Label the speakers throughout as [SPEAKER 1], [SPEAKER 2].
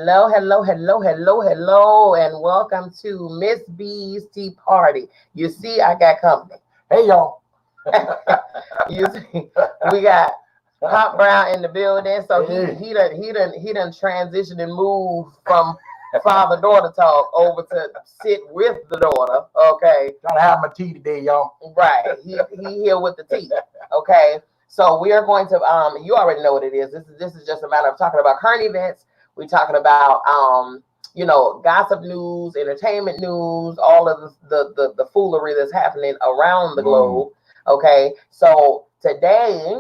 [SPEAKER 1] Hello, hello, hello, hello, hello, and welcome to Miss B's Tea Party. You see, I got company.
[SPEAKER 2] Hey, y'all.
[SPEAKER 1] You see, we got Pop Brown in the building, so
[SPEAKER 2] Hey.
[SPEAKER 1] he done transitioned and moved from father-daughter talk over to sit with the daughter. Okay,
[SPEAKER 2] Trying to have my tea today, y'all.
[SPEAKER 1] right. He here with the tea. Okay, so we are going to you already know what it is. This is just a matter of talking about current events. We're talking about gossip news, entertainment news, all of the foolery that's happening around the globe. Okay, so today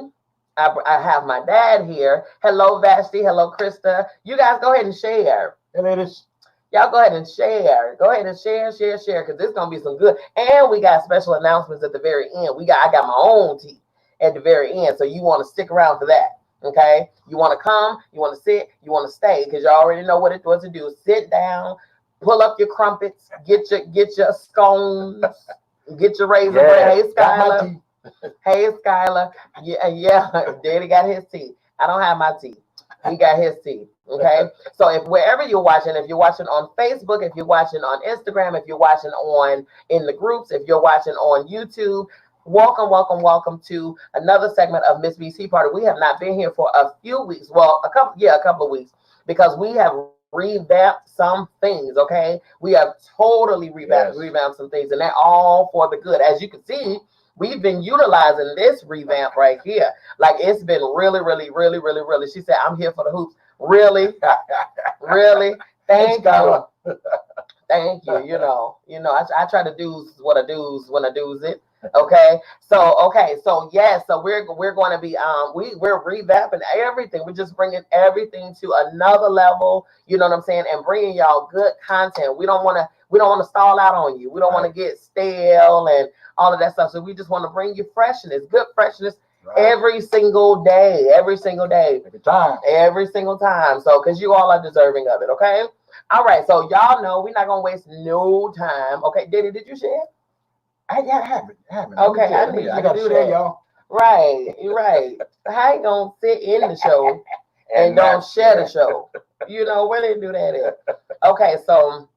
[SPEAKER 1] I have my dad here. Hello, Vashti. Hello, Krista. You guys go ahead and share.
[SPEAKER 2] Hey, ladies.
[SPEAKER 1] Y'all go ahead and share. Go ahead and share, because there's gonna be some good. And we got special announcements at the very end. I got my own tea at the very end, so you want to stick around for that. Okay, you want to come, you want to sit, you want to stay, because you already know what to do. Sit down, pull up your crumpets, get your scones, get your raisin bread. Hey, Skylar. Hey, Skylar. Yeah. Daddy got his tea. I don't have my tea. He got his tea. Okay. So if wherever you're watching, if you're watching on Facebook, if you're watching on Instagram, if you're watching in the groups, if you're watching on YouTube, welcome to another segment of Miss B's Tea Party. We have not been here for a few weeks. Well, a couple of weeks, because we have revamped some things. Okay. We have totally revamped some things, and they're all for the good. As you can see, we've been utilizing this revamp right here. Like, it's been really, really, really, really, really. She said, I'm here for the hoops. Really? Really? Thank you. Thank you. You know, I try to do what I do when I do it. Okay. So yes, so we're going to be we're revamping everything. We're just bringing everything to another level. You know what I'm saying? And bringing y'all good content. We don't want to stall out on you. We don't want to get stale and all of that stuff. So we just want to bring you freshness, good freshness, every single day. Every single time. So, because you all are deserving of it. Okay. All right. So y'all know we're not gonna waste no time. Okay. Did you share?
[SPEAKER 2] I haven't.
[SPEAKER 1] Okay. I got to do that,
[SPEAKER 2] y'all.
[SPEAKER 1] Right. How you gonna sit in the show and don't share the show? You know, where they do that at? Okay. So,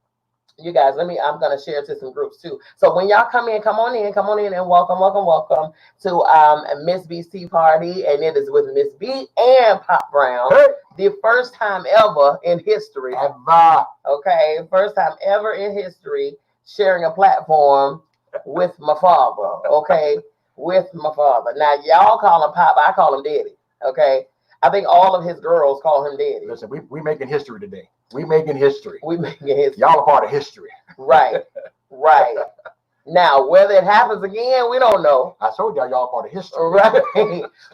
[SPEAKER 1] you guys, I'm going to share to some groups too. So when y'all come on in and welcome to Miss B's Tea Party. And it is with Miss B and Pop Brown.
[SPEAKER 2] Hey.
[SPEAKER 1] The first time ever in history. Okay. First time ever in history sharing a platform with my father. Okay. With my father. Now, y'all call him Pop. I call him Daddy. Okay. I think all of his girls call him Daddy.
[SPEAKER 2] Listen, we making history today. We making history.
[SPEAKER 1] Y'all
[SPEAKER 2] are part of history.
[SPEAKER 1] Right. Now, whether it happens again, we don't know.
[SPEAKER 2] I told y'all are part of history.
[SPEAKER 1] Right.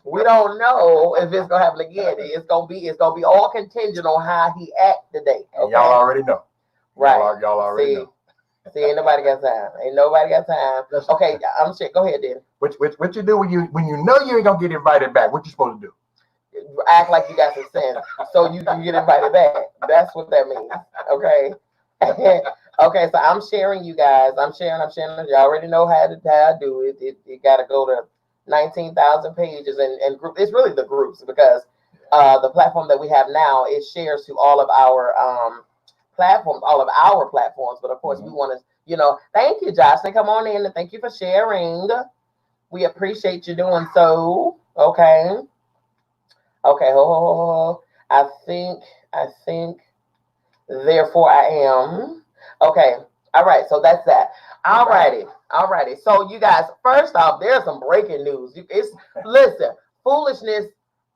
[SPEAKER 1] We don't know if it's gonna happen again. It's gonna be all contingent on how he act today. Okay?
[SPEAKER 2] And y'all already know.
[SPEAKER 1] Right.
[SPEAKER 2] Y'all already know.
[SPEAKER 1] See, ain't nobody got time. Okay, I'm shit. Go ahead, then.
[SPEAKER 2] What you do when you know you ain't gonna get invited back? What you supposed to do?
[SPEAKER 1] Act like you got some sense, so you can get invited back. That's what that means. Okay. Okay. So I'm sharing, you guys. I'm sharing. You already know how I do it. It got to go to 19,000 pages and group. It's really the groups, because the platform that we have now, it shares to all of our platforms. But of course, we want to, thank you, Jocelyn. Come on in and thank you for sharing. We appreciate you doing so. Okay. Okay, I think, therefore I am. Okay, all right, so that's that. All righty. So you guys, first off, there's some breaking news. Listen, foolishness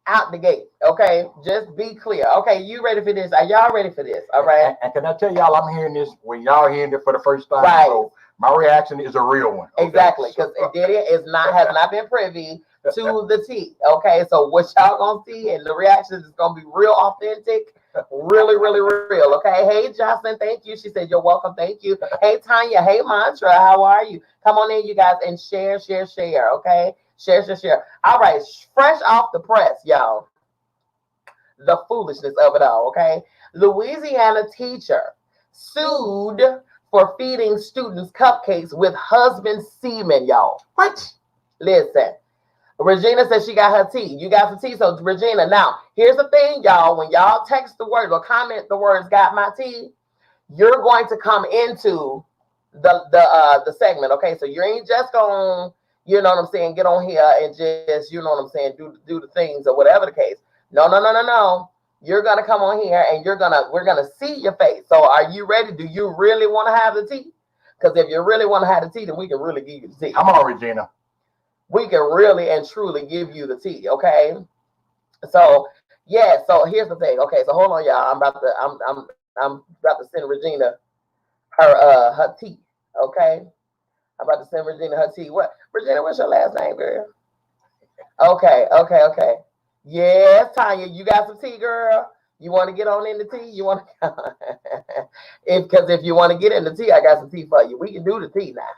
[SPEAKER 1] out the gate, okay? Just be clear. Okay, you ready for this? Are y'all ready for this? All right.
[SPEAKER 2] And can I tell y'all, I'm hearing this when y'all hearing it for the first time.
[SPEAKER 1] Right.
[SPEAKER 2] So my reaction is a real one.
[SPEAKER 1] Okay? Exactly, because it has not been privy to the tea. Okay, so what y'all gonna see and the reactions is gonna be real authentic, really, really real. Okay, hey Jocelyn, thank you. She said you're welcome. Thank you. Hey Tanya, hey Mantra, how are you? Come on in, you guys, and share. Okay, share. All right, fresh off the press, y'all. The foolishness of it all. Okay, Louisiana teacher sued for feeding students cupcakes with husband semen, y'all. What? Listen. Regina said she got her tea. You got some tea. So Regina, now here's the thing, y'all. When y'all text the word or comment the words "got my tea," you're going to come into the segment. Okay, so you ain't just gonna, you know what I'm saying, get on here and just, you know what I'm saying, do the things or whatever the case. No. You're gonna come on here and we're gonna see your face. So are you ready? Do you really want to have the tea? Because if you really want to have the tea, then we can really give you the tea.
[SPEAKER 2] Come on, Regina.
[SPEAKER 1] We can really and truly give you the tea. Okay. So yeah. So here's the thing. Okay. So hold on, y'all. I'm about to send Regina her tea. Okay. I'm about to send Regina her tea. What, Regina? What's your last name, girl? Okay. Yes, Tanya, you got some tea, girl. You want to get on in the tea? You want to? If you want to get in the tea, I got some tea for you. We can do the tea now.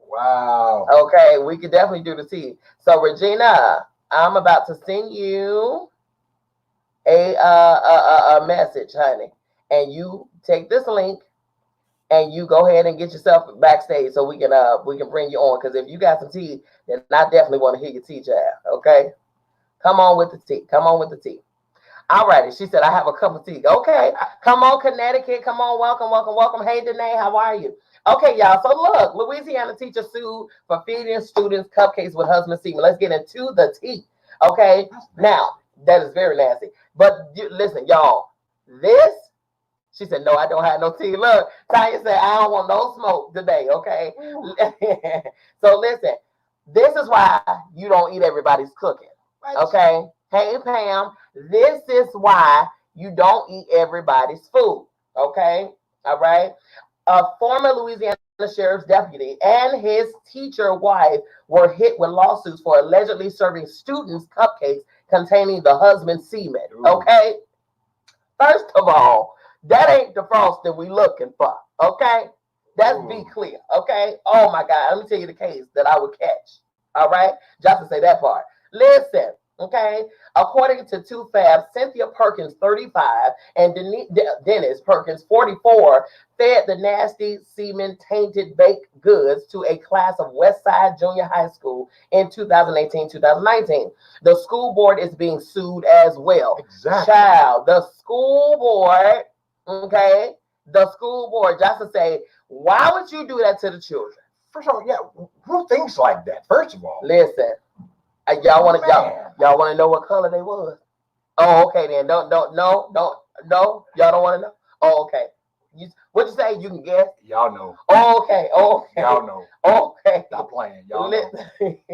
[SPEAKER 2] Wow.
[SPEAKER 1] Okay, we can definitely do the tea. So Regina, I'm about to send you a message, honey, and you take this link and you go ahead and get yourself backstage so we can bring you on. Because if you got some tea, then I definitely want to hear your tea, child. Okay, come on with the tea. Come on with the tea. All righty. She said, I have a cup of tea. Okay. Come on, Connecticut. Come on. Welcome. Hey, Danae, how are you? Okay, y'all. So look, Louisiana teacher sued for feeding students cupcakes with husband semen. Let's get into the tea. Okay. Now, that is very nasty. But listen, y'all, she said, no, I don't have no tea. Look, Tanya said, I don't want no smoke today. Okay. So listen, this is why you don't eat everybody's cooking. Okay. Hey, Pam, this is why you don't eat everybody's food. Okay. All right. A former Louisiana sheriff's deputy and his teacher wife were hit with lawsuits for allegedly serving students cupcakes containing the husband's semen. Okay. First of all, that ain't the frosting we looking for. Okay. Let's be clear. Okay. Oh my God. Let me tell you the case that I would catch. All right. Just to say that part. Listen. Okay, according to Two Fab, Cynthia Perkins, 35, and Dennis Perkins, 44, fed the nasty semen-tainted baked goods to a class of Westside Junior High School in 2018-2019. The school board is being sued as well.
[SPEAKER 2] Exactly.
[SPEAKER 1] Child, the school board, okay, just to say, why would you do that to the children?
[SPEAKER 2] First of all, yeah, who thinks like that? First of all,
[SPEAKER 1] listen. Y'all want to know what color they was? Oh, okay then. No. Y'all don't want to know. Oh, okay. What you say? You can guess.
[SPEAKER 2] Y'all know.
[SPEAKER 1] Oh, okay.
[SPEAKER 2] Y'all know.
[SPEAKER 1] Okay.
[SPEAKER 2] Stop playing. Y'all know.
[SPEAKER 1] It's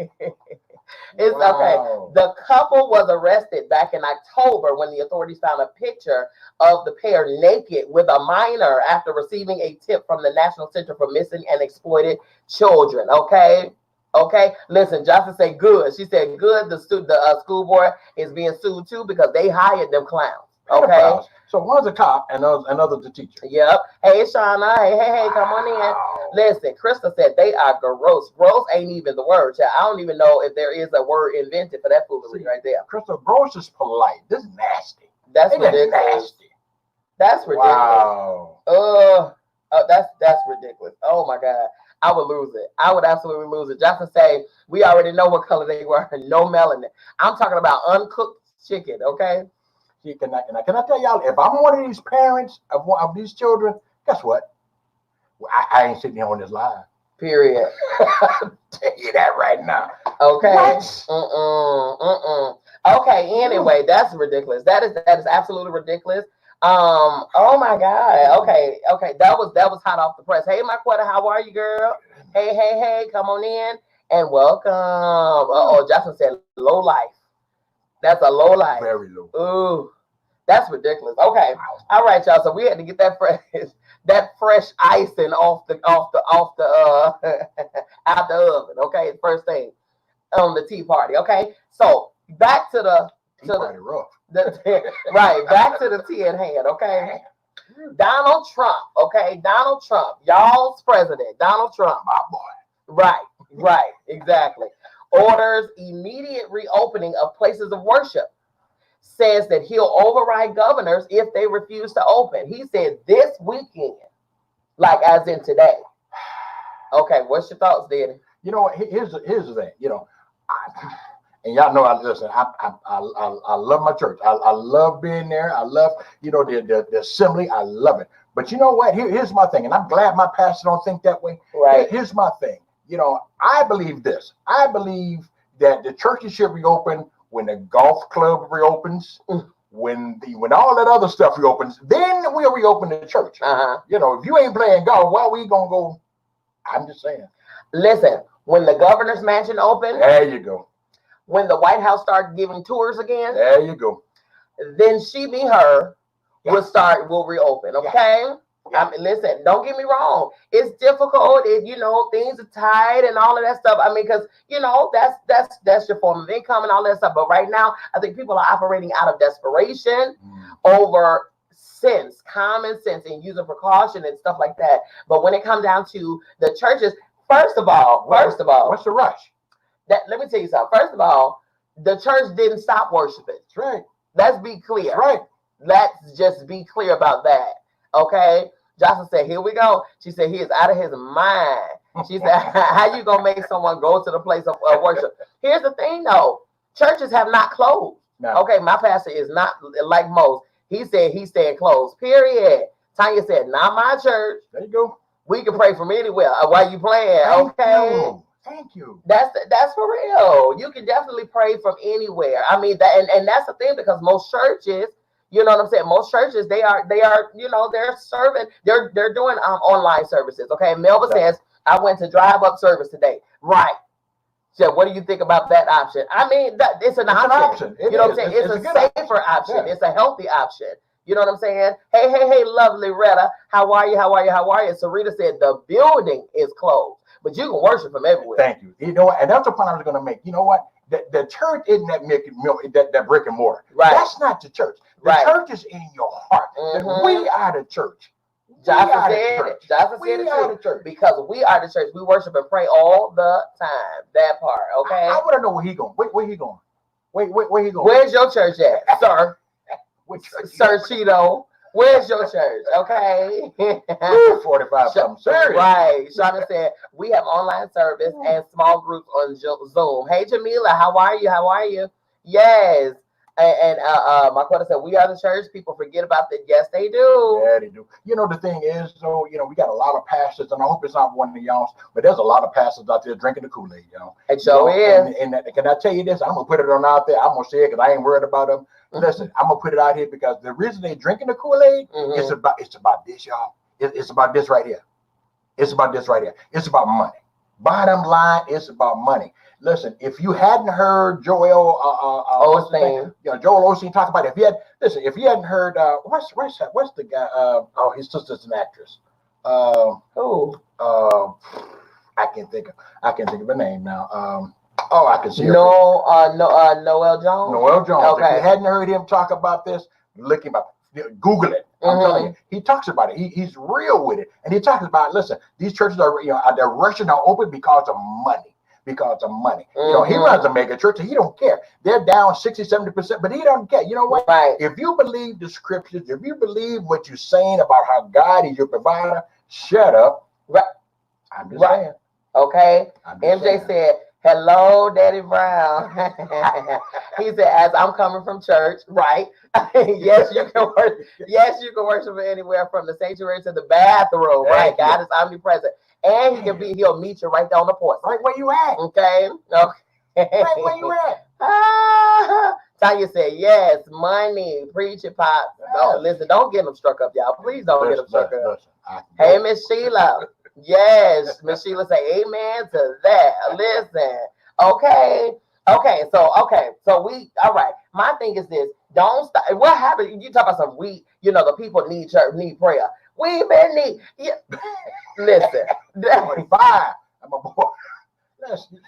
[SPEAKER 1] okay. The couple was arrested back in October when the authorities found a picture of the pair naked with a minor after receiving a tip from the National Center for Missing and Exploited Children. Okay. Okay, listen, Jocelyn said good. She said good. The school board is being sued too because they hired them clowns. Okay.
[SPEAKER 2] So one's a cop and another's a teacher.
[SPEAKER 1] Yep. Hey, Shauna. Hey, come on in. Listen, Krista said they are gross. Gross ain't even the word. I don't even know if there is a word invented for that foolery right there.
[SPEAKER 2] Krista, gross is polite. This is nasty.
[SPEAKER 1] That's ridiculous. Nasty. That's ridiculous.
[SPEAKER 2] Wow.
[SPEAKER 1] That's ridiculous. Oh my God. I would lose it. I would absolutely lose it. Just to say, we already know what color they were. No melanin. I'm talking about uncooked chicken, okay?
[SPEAKER 2] See, can I tell y'all, if I'm one of these parents of these children, guess what? Well, I ain't sitting here on this live.
[SPEAKER 1] Period.
[SPEAKER 2] I'll tell you that right now.
[SPEAKER 1] Okay.
[SPEAKER 2] What?
[SPEAKER 1] Okay, anyway, that's ridiculous. That is absolutely ridiculous. Oh my God. Okay. That was hot off the press. Hey, Marquetta, how are you, girl? Hey, come on in and welcome. Justin said low life. That's a low life.
[SPEAKER 2] Very low.
[SPEAKER 1] Ooh, that's ridiculous. Okay. All right, y'all. So we had to get that fresh icing off the out the oven. Okay, first thing on the tea party. Okay. So back to the
[SPEAKER 2] rough.
[SPEAKER 1] Right, back to the tea at hand, okay? Donald Trump, y'all's president, Donald Trump,
[SPEAKER 2] my boy.
[SPEAKER 1] Right, exactly. Orders immediate reopening of places of worship. Says that he'll override governors if they refuse to open. He said this weekend, like as in today. Okay, what's your thoughts, Danny?
[SPEAKER 2] You know, here's the thing. You know, And y'all know I listen. I love my church. I love being there. I love the assembly. I love it. But you know what? Here's my thing, and I'm glad my pastor don't think that way.
[SPEAKER 1] Right.
[SPEAKER 2] Here's my thing. I believe this. I believe that the churches should reopen when the golf club reopens. When all that other stuff reopens, then we'll reopen the church. If you ain't playing golf, why we gonna go? I'm just saying.
[SPEAKER 1] Listen, when the governor's mansion opened,
[SPEAKER 2] there you go.
[SPEAKER 1] When the White House started giving tours again,
[SPEAKER 2] there you go.
[SPEAKER 1] Then She Be Her will reopen. Okay. Yeah. I mean, listen, don't get me wrong. It's difficult. Things are tight and all of that stuff. I mean, because that's your form of income and all that stuff. But right now, I think people are operating out of desperation over common sense, and using precaution and stuff like that. But when it comes down to the churches, first of all,
[SPEAKER 2] what's the rush?
[SPEAKER 1] Let me tell you something. First of all, the church didn't stop worshiping.
[SPEAKER 2] That's right.
[SPEAKER 1] Let's be clear.
[SPEAKER 2] That's right.
[SPEAKER 1] Let's just be clear about that. Okay. Jocelyn said, here we go. She said, he is out of his mind. She said, how you going to make someone go to the place of worship? Here's the thing, though. Churches have not closed. No. Okay, my pastor is not like most. He said he's staying closed, period. Tanya said, not my church.
[SPEAKER 2] There you go.
[SPEAKER 1] We can pray from anywhere while you playing,
[SPEAKER 2] Thank you.
[SPEAKER 1] That's for real. You can definitely pray from anywhere. I mean, and that's the thing, because most churches, you know what I'm saying? Most churches, they're serving, they're doing online services. Okay. Melba says, I went to drive-up service today. Right. So what do you think about that option? I mean, it's an option. You know what I'm saying? It's a safer option. Yeah. It's a healthy option. You know what I'm saying? Hey, lovely Retta. How are you? Sarita said the building is closed, but you can worship from everywhere.
[SPEAKER 2] Thank you. And that's the point I was going to make. You know what? The church isn't that brick and mortar.
[SPEAKER 1] Right.
[SPEAKER 2] That's not the church. The church is in your heart. We are the church.
[SPEAKER 1] Jocelyn said the church. Because we are the church. We worship and pray all the time. That part, okay?
[SPEAKER 2] I want to know where he going. Where he going? Where he going?
[SPEAKER 1] Where's your church at, sir? Sir Cheeto? Where's your church? Okay.
[SPEAKER 2] 45 something serious.
[SPEAKER 1] Right. Shauna said, we have online service and small groups on Zoom. Hey, Jamila, how are you? Yes. And Marquetta said, we are the church. People forget about that. Yes, they do.
[SPEAKER 2] Yeah, they do. The thing is, though, we got a lot of pastors, and I hope it's not one of y'all, but there's a lot of pastors out there drinking the Kool-Aid,
[SPEAKER 1] It sure is.
[SPEAKER 2] And can I tell you this? I'm going to put it on out there. I'm going to say it because I ain't worried about them. Listen, I'm going to put it out here because the reason they're drinking the Kool-Aid, it's about this, y'all. It's about this right here. It's about money. Bottom line, it's about money. Listen, if you hadn't heard Joel Osteen talk about it, if you hadn't heard what's the guy? His sister's an actress.
[SPEAKER 1] Who?
[SPEAKER 2] I can't think of her name now. I can see her.
[SPEAKER 1] Noel Jones.
[SPEAKER 2] Noel Jones.
[SPEAKER 1] Okay.
[SPEAKER 2] If you hadn't heard him talk about this, look him up. Google it. I'm telling you, he talks about it. He's real with it, and he talks about, listen, these churches are they're rushing to open because of money. He runs a mega church and he don't care. They're down 60-70%, but he don't care. You know what?
[SPEAKER 1] Right.
[SPEAKER 2] If you believe the scriptures, if you believe what you're saying about how God is your provider, shut up.
[SPEAKER 1] Right.
[SPEAKER 2] I'm just saying.
[SPEAKER 1] Okay. MJ said, hello, Daddy Brown. He said, as I'm coming from church, right? Yes, you can worship. Yes, you can worship anywhere from the sanctuary to the bathroom. Right? God is omnipresent. And he'll meet you right there on the porch.
[SPEAKER 2] Right where you at.
[SPEAKER 1] Okay.
[SPEAKER 2] Right where you at.
[SPEAKER 1] Tanya said, yes, money. Preach it, Pop. Listen, don't get them struck up, y'all. Please don't get them struck up. Hey, Miss Sheila. Yes, Miss Sheila say amen to that. Listen. Okay. So we, all right. My thing is this. Don't stop. What happened? You talk about some the people need church, need prayer. We been need. Yeah. Listen.
[SPEAKER 2] 25. I'm a boy. Listen.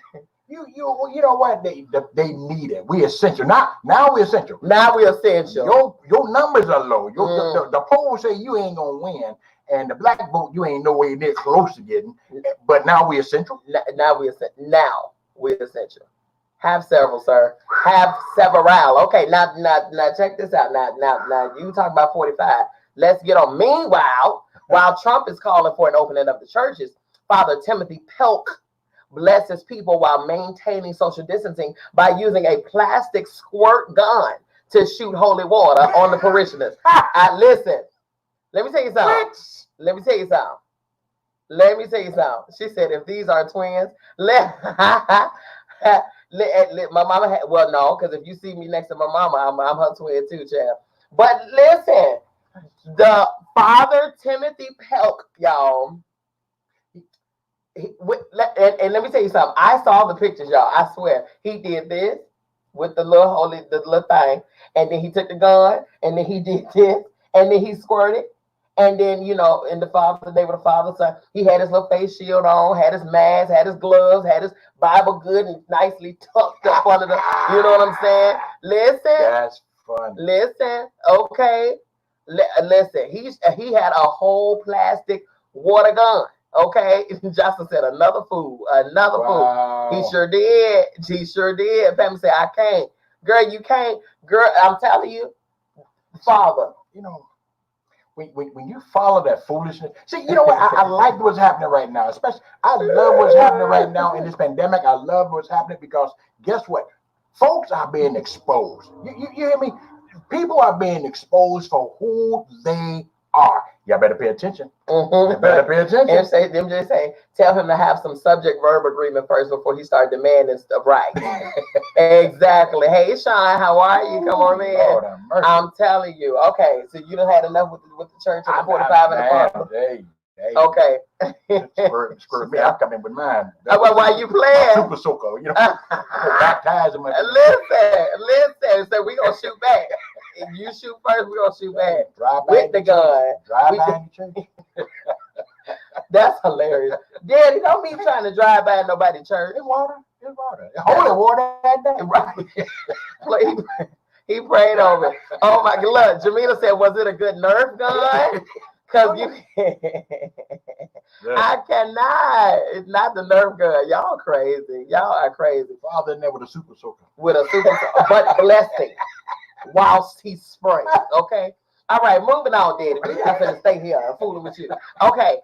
[SPEAKER 2] You know what? They need it. We essential. Now we're essential. Your numbers are low. The polls say you ain't gonna win. And the black vote, you ain't nowhere near close to getting. But now we're essential.
[SPEAKER 1] Now we're essential. Have several, sir. Have several. Okay, now check this out. Now you talk about 45. Let's get on. Meanwhile, while Trump is calling for an opening of the churches, Father Timothy Pelk blesses people while maintaining social distancing by using a plastic squirt gun to shoot holy water on the parishioners. Listen, let me tell you something. Let me tell you something. Let me tell you something. She said, if these are twins, my mama had, well, no, because if you see me next to my mama, I'm her twin too, child. But listen, the Father Timothy Pelk, y'all. And let me tell you something. I saw the pictures, y'all. I swear, he did this with the little thing, and then he took the gun, and then he did this, and then he squirted. And then, you know, in the Father, they were the Father, Son. He had his little face shield on, had his mask, had his gloves, had his Bible good and nicely tucked up under the, you know what I'm saying? Listen. That's fun. Listen, okay. Listen, he had a whole plastic water gun, okay? Jocelyn said, another fool. He sure did. Pamela said, I can't. Girl, you can't. Girl, I'm telling you, Father.
[SPEAKER 2] You know, when you follow that foolishness, see, you know what? I like what's happening right now. Especially, I love what's happening right now in this pandemic. I love what's happening because guess what? Folks are being exposed. You hear me? People are being exposed for who they are. Y'all better pay attention. Mm-hmm. You better pay attention.
[SPEAKER 1] And them just say, tell him to have some subject-verb agreement first before he start demanding stuff. Right. Exactly. Hey, Sean, how are you? Come on in. Lord, I'm telling you. Okay, so you done had enough with the church and the 45 and the pump. Hey. Okay.
[SPEAKER 2] Screw me. I'm coming with mine.
[SPEAKER 1] Why you playing?
[SPEAKER 2] Super soaker, you know. Baptize him.
[SPEAKER 1] Listen. So we gonna shoot back. If you shoot first, we gonna shoot back with the gun.
[SPEAKER 2] Drive by the church.
[SPEAKER 1] That's hilarious. Daddy, don't be trying to drive by nobody's church.
[SPEAKER 2] It's water. Holy water that day.
[SPEAKER 1] Right. He prayed over it. Oh my God. Jamila said, was it a good Nerf gun? Because I cannot. It's not the Nerf gun. Y'all crazy. Y'all are crazy.
[SPEAKER 2] Father in there with a super soaker.
[SPEAKER 1] But blessing whilst he sprayed. Okay. All right, moving on, Daddy. We're not going to stay here. I'm fooling with you. Okay.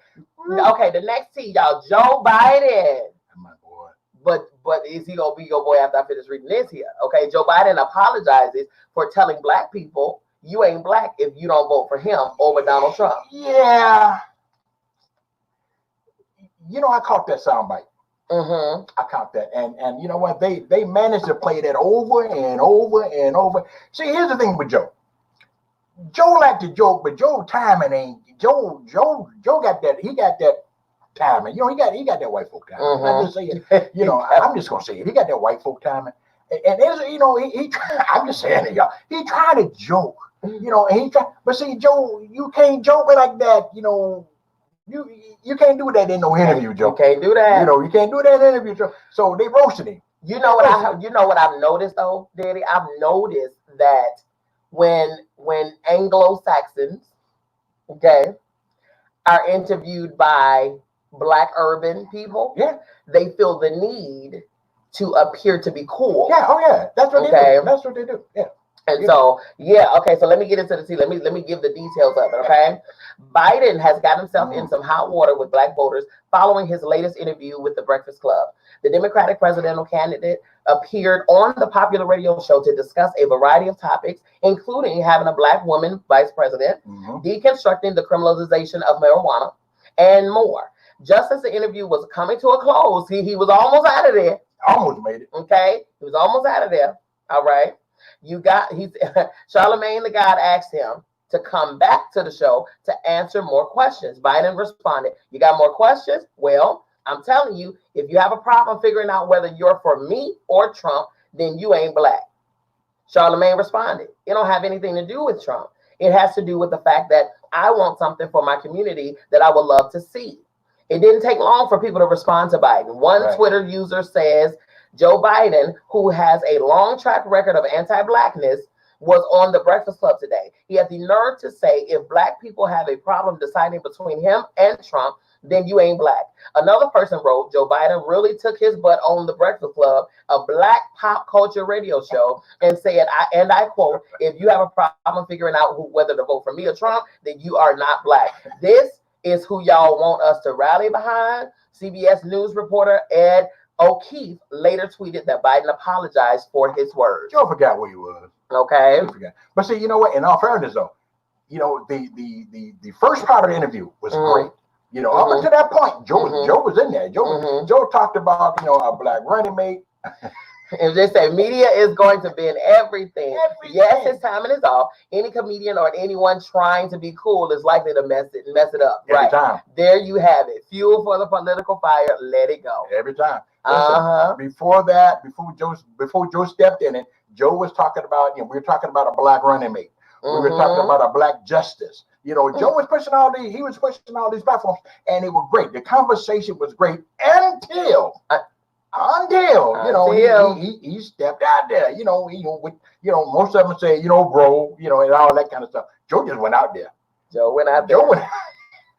[SPEAKER 1] The next T, y'all. Joe Biden.
[SPEAKER 2] My boy.
[SPEAKER 1] But is he gonna be your boy after I finish reading this here? Okay. Joe Biden apologizes for telling black people you ain't black if you don't vote for him over Donald Trump.
[SPEAKER 2] Yeah. You know, I caught that soundbite.
[SPEAKER 1] Mm-hmm.
[SPEAKER 2] I caught that. And you know what? They managed to play that over and over and over. See, here's the thing with Joe. Joe liked to joke, but Joe timing ain't. Joe got that. He got that timing. You know, he got that white folk timing. Mm-hmm. I just say it. You know, I'm just gonna say it. He got that white folk timing. And you know, he I'm just saying it, y'all. He tried to joke. You know, and he tried, but see, Joe, you can't joke like that. You know, you can't do that in no interview, Joe.
[SPEAKER 1] You can't do that.
[SPEAKER 2] You know, you can't do that in an interview, Joe. So they roasted him.
[SPEAKER 1] You know what I've noticed though, Daddy? I've noticed that when Anglo-Saxons, okay, are interviewed by Black urban people,
[SPEAKER 2] yeah,
[SPEAKER 1] they feel the need to appear to be cool.
[SPEAKER 2] Yeah, oh yeah, that's what they do. That's what they do. Yeah.
[SPEAKER 1] And so, okay, so let me get into the tea. Let me give the details of it, okay? Biden has got himself in some hot water with black voters following his latest interview with The Breakfast Club. The Democratic presidential candidate appeared on the popular radio show to discuss a variety of topics, including having a black woman vice president, deconstructing the criminalization of marijuana, and more. Just as the interview was coming to a close, he was almost out of there.
[SPEAKER 2] Almost made it.
[SPEAKER 1] Okay, he was almost out of there. All right. Charlemagne the God asked him to come back to the show to answer more questions. Biden responded, you got more questions? Well, I'm telling you, if you have a problem figuring out whether you're for me or Trump, then you ain't black. Charlemagne responded, it don't have anything to do with Trump. It has to do with the fact that I want something for my community that I would love to see. It didn't take long for people to respond to Biden. One Twitter user says, Joe Biden, who has a long track record of anti-blackness, was on The Breakfast Club today. He had the nerve to say, if black people have a problem deciding between him and Trump, then you ain't black. Another person wrote, Joe Biden really took his butt on The Breakfast Club, a black pop culture radio show, and said, I quote, if you have a problem figuring out whether to vote for me or Trump, then you are not black. This is who y'all want us to rally behind. CBS News reporter Ed O'Keefe later tweeted that Biden apologized for his words.
[SPEAKER 2] Joe forgot where he was.
[SPEAKER 1] Okay.
[SPEAKER 2] But see, you know what? In all fairness, though, you know, the first part of the interview was great. You know, up until that point, Joe was in there. Joe talked about, you know, a black running mate.
[SPEAKER 1] And they say media is going to bend everything. Yes, his timing is off. Any comedian or anyone trying to be cool is likely to mess it up.
[SPEAKER 2] Every time.
[SPEAKER 1] There you have it. Fuel for the political fire. Let it go.
[SPEAKER 2] Every time. Listen, before Joe stepped in it, Joe was talking about, you know, we were talking about a black running mate. We were talking about a black justice. You know, Joe was pushing he was pushing all these platforms, and it was great. The conversation was great until you know, he stepped out there. You know, most of them say, you know, bro, you know, and all that kind of stuff. Joe just went out there.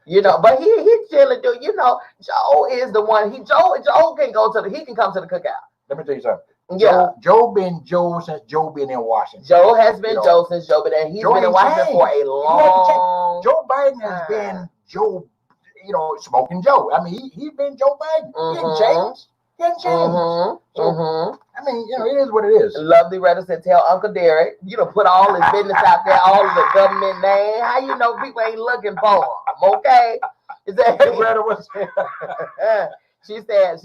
[SPEAKER 1] You know, but he chilling, dude. You know, Joe is the one. Joe can come to the cookout.
[SPEAKER 2] Let me tell you something.
[SPEAKER 1] Yeah,
[SPEAKER 2] Joe been Joe since Joe been in Washington.
[SPEAKER 1] Joe has been Joe since Joe been in. He's been in Washington for a long.
[SPEAKER 2] Joe Biden has been Joe, you know, smoking Joe. I mean, he's been Joe Biden. He didn't change. I mean, you know, it is what it is.
[SPEAKER 1] Lovely reticent tell Uncle Derek, you know, put all his business out there, all of the government name. How you know people ain't looking for him? Okay. Is that She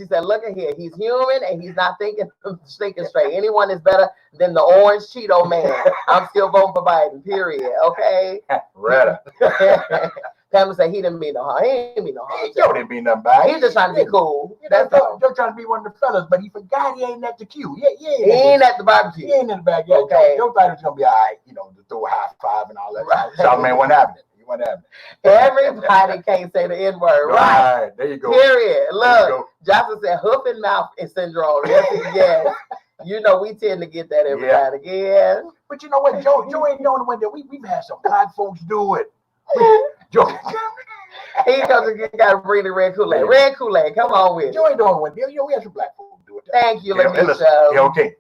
[SPEAKER 1] said, look at here. He's human and he's not thinking straight. Anyone is better than the orange Cheeto man. I'm still voting for Biden, period. Okay?
[SPEAKER 2] Retta.
[SPEAKER 1] Pamela said he didn't mean no harm. He didn't mean no harm.
[SPEAKER 2] Joe didn't mean nothing bad.
[SPEAKER 1] He's just trying to be cool.
[SPEAKER 2] That's all. Joe trying to be one of the fellas, but he forgot he ain't at the queue.
[SPEAKER 1] He ain't at the barbecue.
[SPEAKER 2] He ain't in the backyard. Okay. Joe thought it was going to be all right, you know, to throw a high five and all that. Right. Salon wasn't having it.
[SPEAKER 1] Everybody can't say the N-word. Right.
[SPEAKER 2] There you go.
[SPEAKER 1] Period. Look, Jocelyn said hoof and mouth syndrome. Yes. You know, we tend to get that every now and again.
[SPEAKER 2] But you know what? Joe ain't the only one that we've had some black folks do it. Joe.
[SPEAKER 1] He got to bring the red Kool-Aid. Red Kool-Aid. Come on with it.
[SPEAKER 2] Joe ain't the only one. You know, we have some black folks do it.
[SPEAKER 1] Thank you, Lanisha.
[SPEAKER 2] Gail King.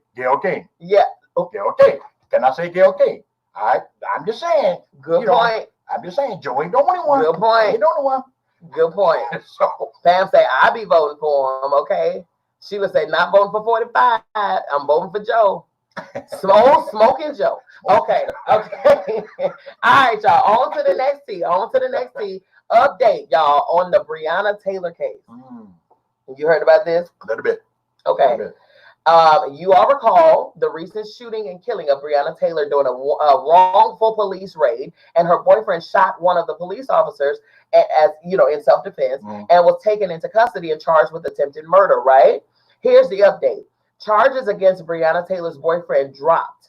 [SPEAKER 1] Yeah.
[SPEAKER 2] Gail King. Can I say Gail King? All right. I'm just saying.
[SPEAKER 1] Good point.
[SPEAKER 2] I'm just saying, Joe ain't the only one.
[SPEAKER 1] Good point.
[SPEAKER 2] Ain't the only one.
[SPEAKER 1] Good point. So Pam say, I be voting for him, okay? Sheila say, not voting for 45. I'm voting for Joe. Smoking Joe. Okay. All right, y'all. On to the next tea. Update, y'all, on the Breonna Taylor case. You heard about this?
[SPEAKER 2] A little bit.
[SPEAKER 1] Okay. You all recall the recent shooting and killing of Breonna Taylor during a wrongful police raid, and her boyfriend shot one of the police officers as you know, in self-defense, and was taken into custody and charged with attempted murder. Right? Here's the update: charges against Breonna Taylor's boyfriend dropped.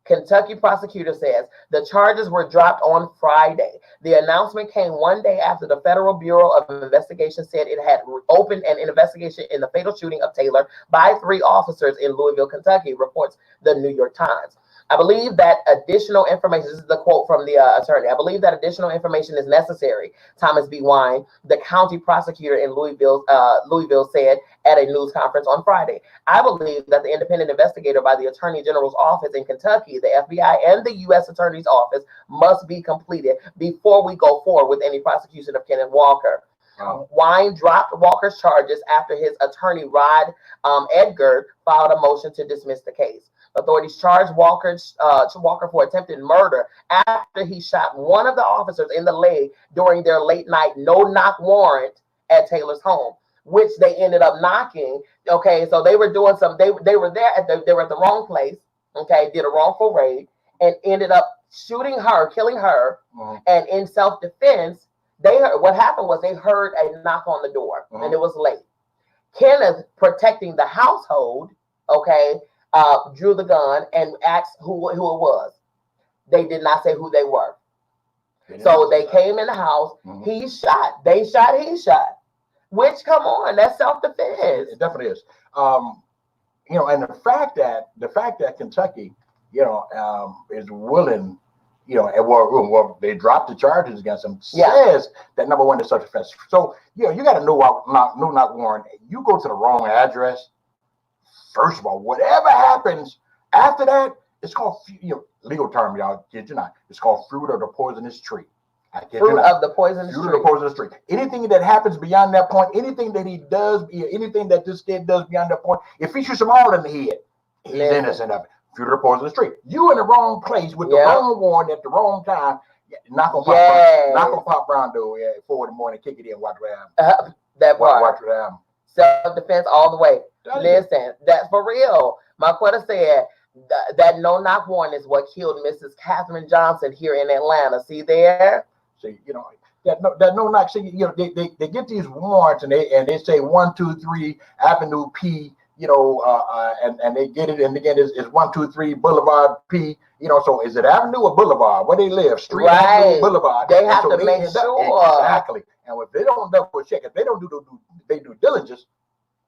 [SPEAKER 1] Kentucky prosecutor says the charges were dropped on Friday. The announcement came one day after the Federal Bureau of Investigation said it had opened an investigation in the fatal shooting of Taylor by 3 officers in Louisville, Kentucky, reports the New York Times. I believe that additional information, this is the quote from the attorney, I believe that additional information is necessary, Thomas B. Wine, the county prosecutor in Louisville said at a news conference on Friday. I believe that the independent investigator by the Attorney General's office in Kentucky, the FBI, and the U.S. Attorney's office must be completed before we go forward with any prosecution of Kenneth Walker. Wine dropped Walker's charges after his attorney, Rod Edgar, filed a motion to dismiss the case. Authorities charged Walker for attempted murder after he shot one of the officers in the leg during their late night no-knock warrant at Taylor's home, which they ended up knocking. Okay, so they were doing they were there they were at the wrong place. Okay, did a wrongful raid and ended up shooting her, killing her, and in self-defense, what happened was they heard a knock on the door, and it was late. Kenneth, protecting the household, okay, drew the gun and asked who it was. They did not say who they were. So they came in the house. He shot. They shot. He shot. Which, come on, that's self-defense.
[SPEAKER 2] It definitely is. You know, and the fact that Kentucky, you know, is willing, you know, and well, they dropped the charges against him, says that number one is self-defense. So, you know, you got to know no-knock warrant. You go to the wrong address. First of all, whatever happens after that, it's called, you know, legal term, y'all, kid you not, it's called fruit of the poisonous tree.
[SPEAKER 1] Fruit of the poisonous tree.
[SPEAKER 2] Fruit of the poisonous tree. Anything that happens beyond that point, anything that he does, anything that this kid does beyond that point, if he shoots him all in the head, he's innocent of it. Fruit of the poisonous tree. You in the wrong place with the wrong warrant at the wrong time. Not gonna pop Rondo at 4 in the morning, kick it in, watch what happens.
[SPEAKER 1] That part.
[SPEAKER 2] Watch what happens.
[SPEAKER 1] Self-defense all the way. Listen, that's for real. Marquetta said that no-knock warrant is what killed Mrs. Katherine Johnson here in Atlanta. See there?
[SPEAKER 2] See, you know, that no-knock. See, you know, they get these warrants and they say 123 Avenue P. You know, and they get it, and again, it's 123 Boulevard P. You know, so is it Avenue or Boulevard? Where they live, Street, Avenue, Boulevard.
[SPEAKER 1] They have to make sure.
[SPEAKER 2] Exactly. And if they don't double check, if they don't do they do diligence,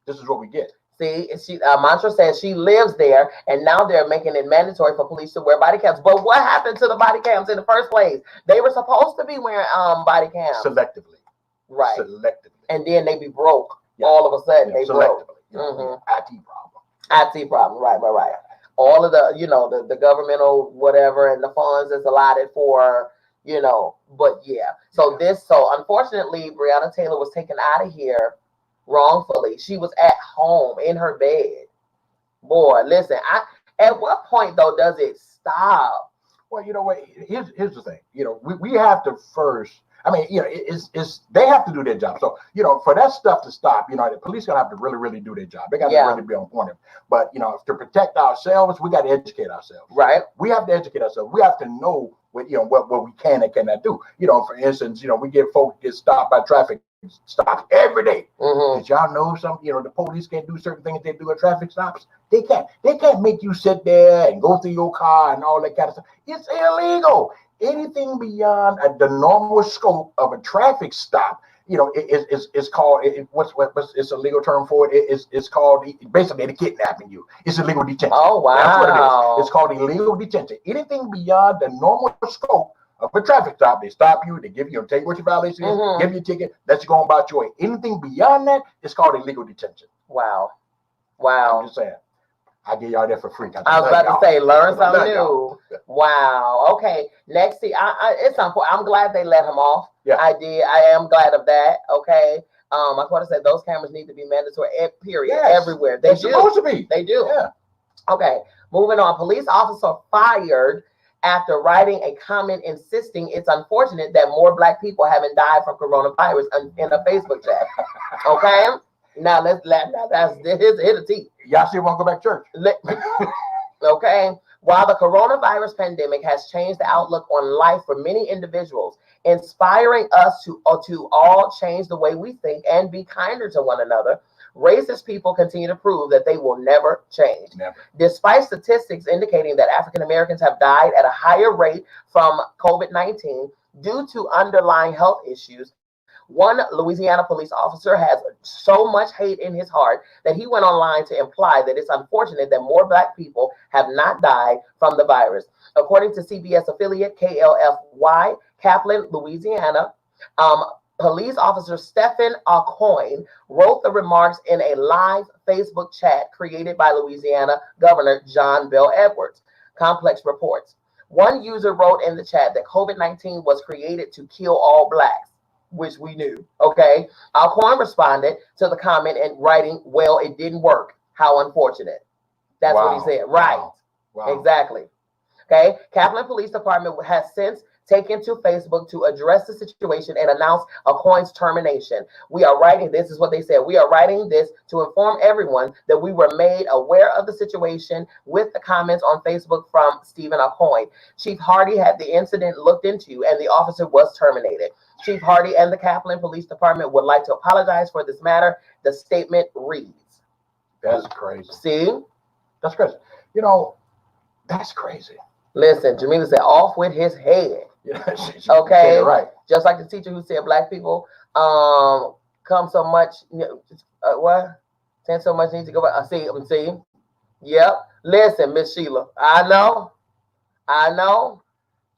[SPEAKER 2] this is what we get.
[SPEAKER 1] See, she Mantra says she lives there, and now they're making it mandatory for police to wear body cams. But what happened to the body cams in the first place? They were supposed to be wearing body cams
[SPEAKER 2] selectively,
[SPEAKER 1] right?
[SPEAKER 2] Selectively,
[SPEAKER 1] and then they be broke all of a sudden. They broke.
[SPEAKER 2] You know, IT
[SPEAKER 1] problem. Right. All of the, you know, the governmental whatever and the funds is allotted for, you know, but yeah. So unfortunately, Breonna Taylor was taken out of here wrongfully. She was at home in her bed. Boy, listen, at what point though does it stop?
[SPEAKER 2] Well, you know what? Here's the thing. You know, we have to first. I mean, you know, it's they have to do their job. So, you know, for that stuff to stop, you know, the police gonna have to really do their job. They got to really be on point. But, you know, to protect ourselves, we got to educate ourselves.
[SPEAKER 1] Right.
[SPEAKER 2] We have to educate ourselves. We have to know what we can and cannot do. You know, for instance, you know, we get folks get stopped by traffic stops every day. Did y'all know something? You know, the police can't do certain things they do at traffic stops. They can't make you sit there and go through your car and all that kind of stuff. It's illegal. Anything beyond the normal scope of a traffic stop, you know, it's called what's it's a legal term for it. It's called basically the kidnapping you. It's illegal detention.
[SPEAKER 1] Oh wow,
[SPEAKER 2] that's what it is. It's called illegal detention. Anything beyond the normal scope of a traffic stop, they stop you, they give you, take what your violation is, give you a ticket, let you go about your way. Anything beyond that is called illegal detention.
[SPEAKER 1] Wow.
[SPEAKER 2] I'm just saying. I give y'all that for free.
[SPEAKER 1] I was about to say, learn something new. Wow. Okay. Next, it's important. I'm glad they let him off.
[SPEAKER 2] Yeah.
[SPEAKER 1] I did. I am glad of that. Okay. I want to say those cameras need to be mandatory. Period. Yes. Everywhere. They're
[SPEAKER 2] supposed to be.
[SPEAKER 1] They do.
[SPEAKER 2] Yeah.
[SPEAKER 1] Okay. Moving on. Police officer fired after writing a comment insisting it's unfortunate that more Black people haven't died from coronavirus in a Facebook chat. Okay. Now hit a T.
[SPEAKER 2] Y'all still want to go back to church?
[SPEAKER 1] Okay. While the coronavirus pandemic has changed the outlook on life for many individuals, inspiring us to all change the way we think and be kinder to one another, racist people continue to prove that they will never change.
[SPEAKER 2] Never.
[SPEAKER 1] Despite statistics indicating that African Americans have died at a higher rate from COVID-19 due to underlying health issues, one Louisiana police officer has so much hate in his heart that he went online to imply that it's unfortunate that more Black people have not died from the virus. According to CBS affiliate KLFY, Kaplan, Louisiana, police officer Stephen Aucoin wrote the remarks in a live Facebook chat created by Louisiana Governor John Bel Edwards. Complex reports. One user wrote in the chat that COVID-19 was created to kill all Blacks, which we knew. Okay. Alcorn responded to the comment and writing, well, it didn't work. How unfortunate. That's what he said. Right.
[SPEAKER 2] Wow.
[SPEAKER 1] Exactly. Okay. Kaplan Police Department has since taken to Facebook to address the situation and announce Alcorn's termination. We are writing, this is what they said, we are writing this to inform everyone that we were made aware of the situation with the comments on Facebook from Stephen Alcorn. Chief Hardy had the incident looked into and the officer was terminated. Chief Hardy and the Kaplan Police Department would like to apologize for this matter. The statement reads.
[SPEAKER 2] That's crazy.
[SPEAKER 1] See?
[SPEAKER 2] That's crazy. You know, that's crazy.
[SPEAKER 1] Listen, Jamila said, off with his head.
[SPEAKER 2] Yeah,
[SPEAKER 1] okay,
[SPEAKER 2] right.
[SPEAKER 1] Just like the teacher who said Black people come so much, what? Send so much need to go back. See. Yep. Listen, Miss Sheila, I know.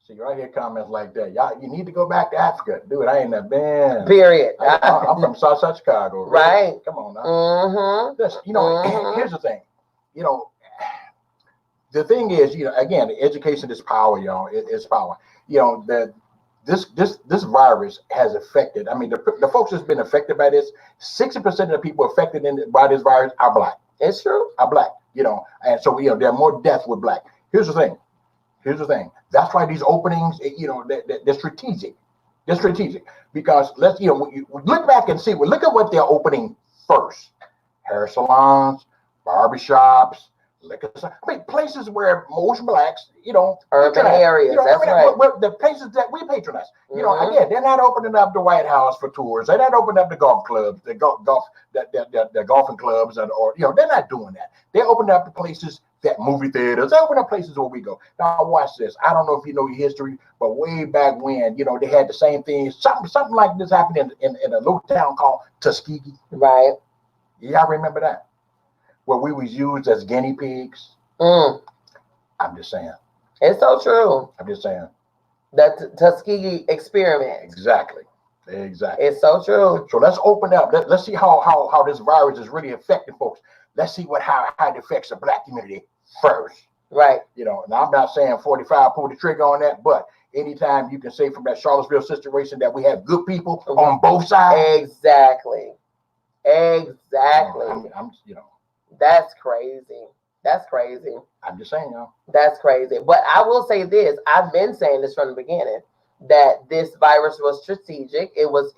[SPEAKER 2] See, right here, comments like that. Y'all, you need to go back to Africa. Dude, I ain't never been.
[SPEAKER 1] Period.
[SPEAKER 2] I'm from Southside Chicago.
[SPEAKER 1] Right.
[SPEAKER 2] Really? Come on now. Listen, you know, here's the thing. You know, the thing is, you know, again, education is power, y'all. It's power. You know, this virus has affected. I mean, the folks that's been affected by this, 60% of the people affected by this virus are black.
[SPEAKER 1] It's true.
[SPEAKER 2] Are black. And so there are more deaths with black. Here's the thing. That's why these openings, they're strategic. They're strategic because let's look back and see. Well, look at what they're opening first: hair salons, barbershops. Places where most blacks,
[SPEAKER 1] urban areas. That's right.
[SPEAKER 2] The places that we patronize. Again, they're not opening up the White House for tours. They're not opening up the golf clubs, the golfing clubs, they're not doing that. They're opening up the places that movie theaters. They open up places where we go. Now watch this. I don't know if you know your history, but way back when, they had the same thing. Something like this happened in a little town called Tuskegee.
[SPEAKER 1] Right.
[SPEAKER 2] Y'all remember that? Where we was used as guinea pigs. I'm just saying.
[SPEAKER 1] It's so true.
[SPEAKER 2] I'm just saying.
[SPEAKER 1] The Tuskegee experiment.
[SPEAKER 2] Exactly.
[SPEAKER 1] It's so true.
[SPEAKER 2] So let's open up. Let's see how this virus is really affecting folks. Let's see how it affects the black community first.
[SPEAKER 1] Right.
[SPEAKER 2] Now I'm not saying 45 pull the trigger on that, but anytime you can say from that Charlottesville situation that we have good people on both sides.
[SPEAKER 1] Exactly. That's crazy.
[SPEAKER 2] I'm just saying,
[SPEAKER 1] That's crazy. But I will say this. I've been saying this from the beginning that this virus was strategic. It was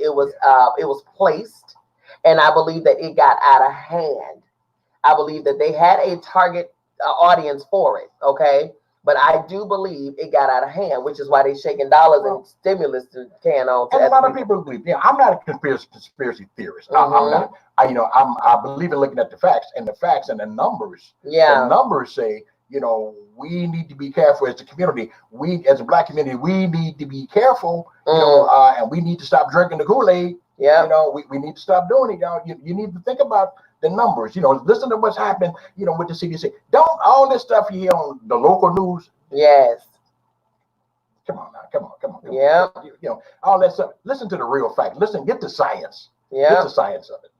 [SPEAKER 1] placed, and I believe that it got out of hand. I believe that they had a target audience for it. Okay. But I do believe it got out of hand, which is why they're shaking dollars and stimulus can on.
[SPEAKER 2] And a lot of people believe. I'm not a conspiracy theorist. I'm not. I believe in looking at the facts and the numbers.
[SPEAKER 1] Yeah.
[SPEAKER 2] The numbers say, we need to be careful as a community. We, as a black community, we need to be careful. And we need to stop drinking the Kool-Aid.
[SPEAKER 1] Yeah.
[SPEAKER 2] We need to stop doing it, y'all. You need to think about the numbers. Listen to what's happening, with the CDC. Don't all this stuff you hear on the local news.
[SPEAKER 1] Yes.
[SPEAKER 2] Come on now. Come on.
[SPEAKER 1] Yeah.
[SPEAKER 2] All that stuff. Listen to the real fact. Get the science.
[SPEAKER 1] Yeah.
[SPEAKER 2] Get the science of it.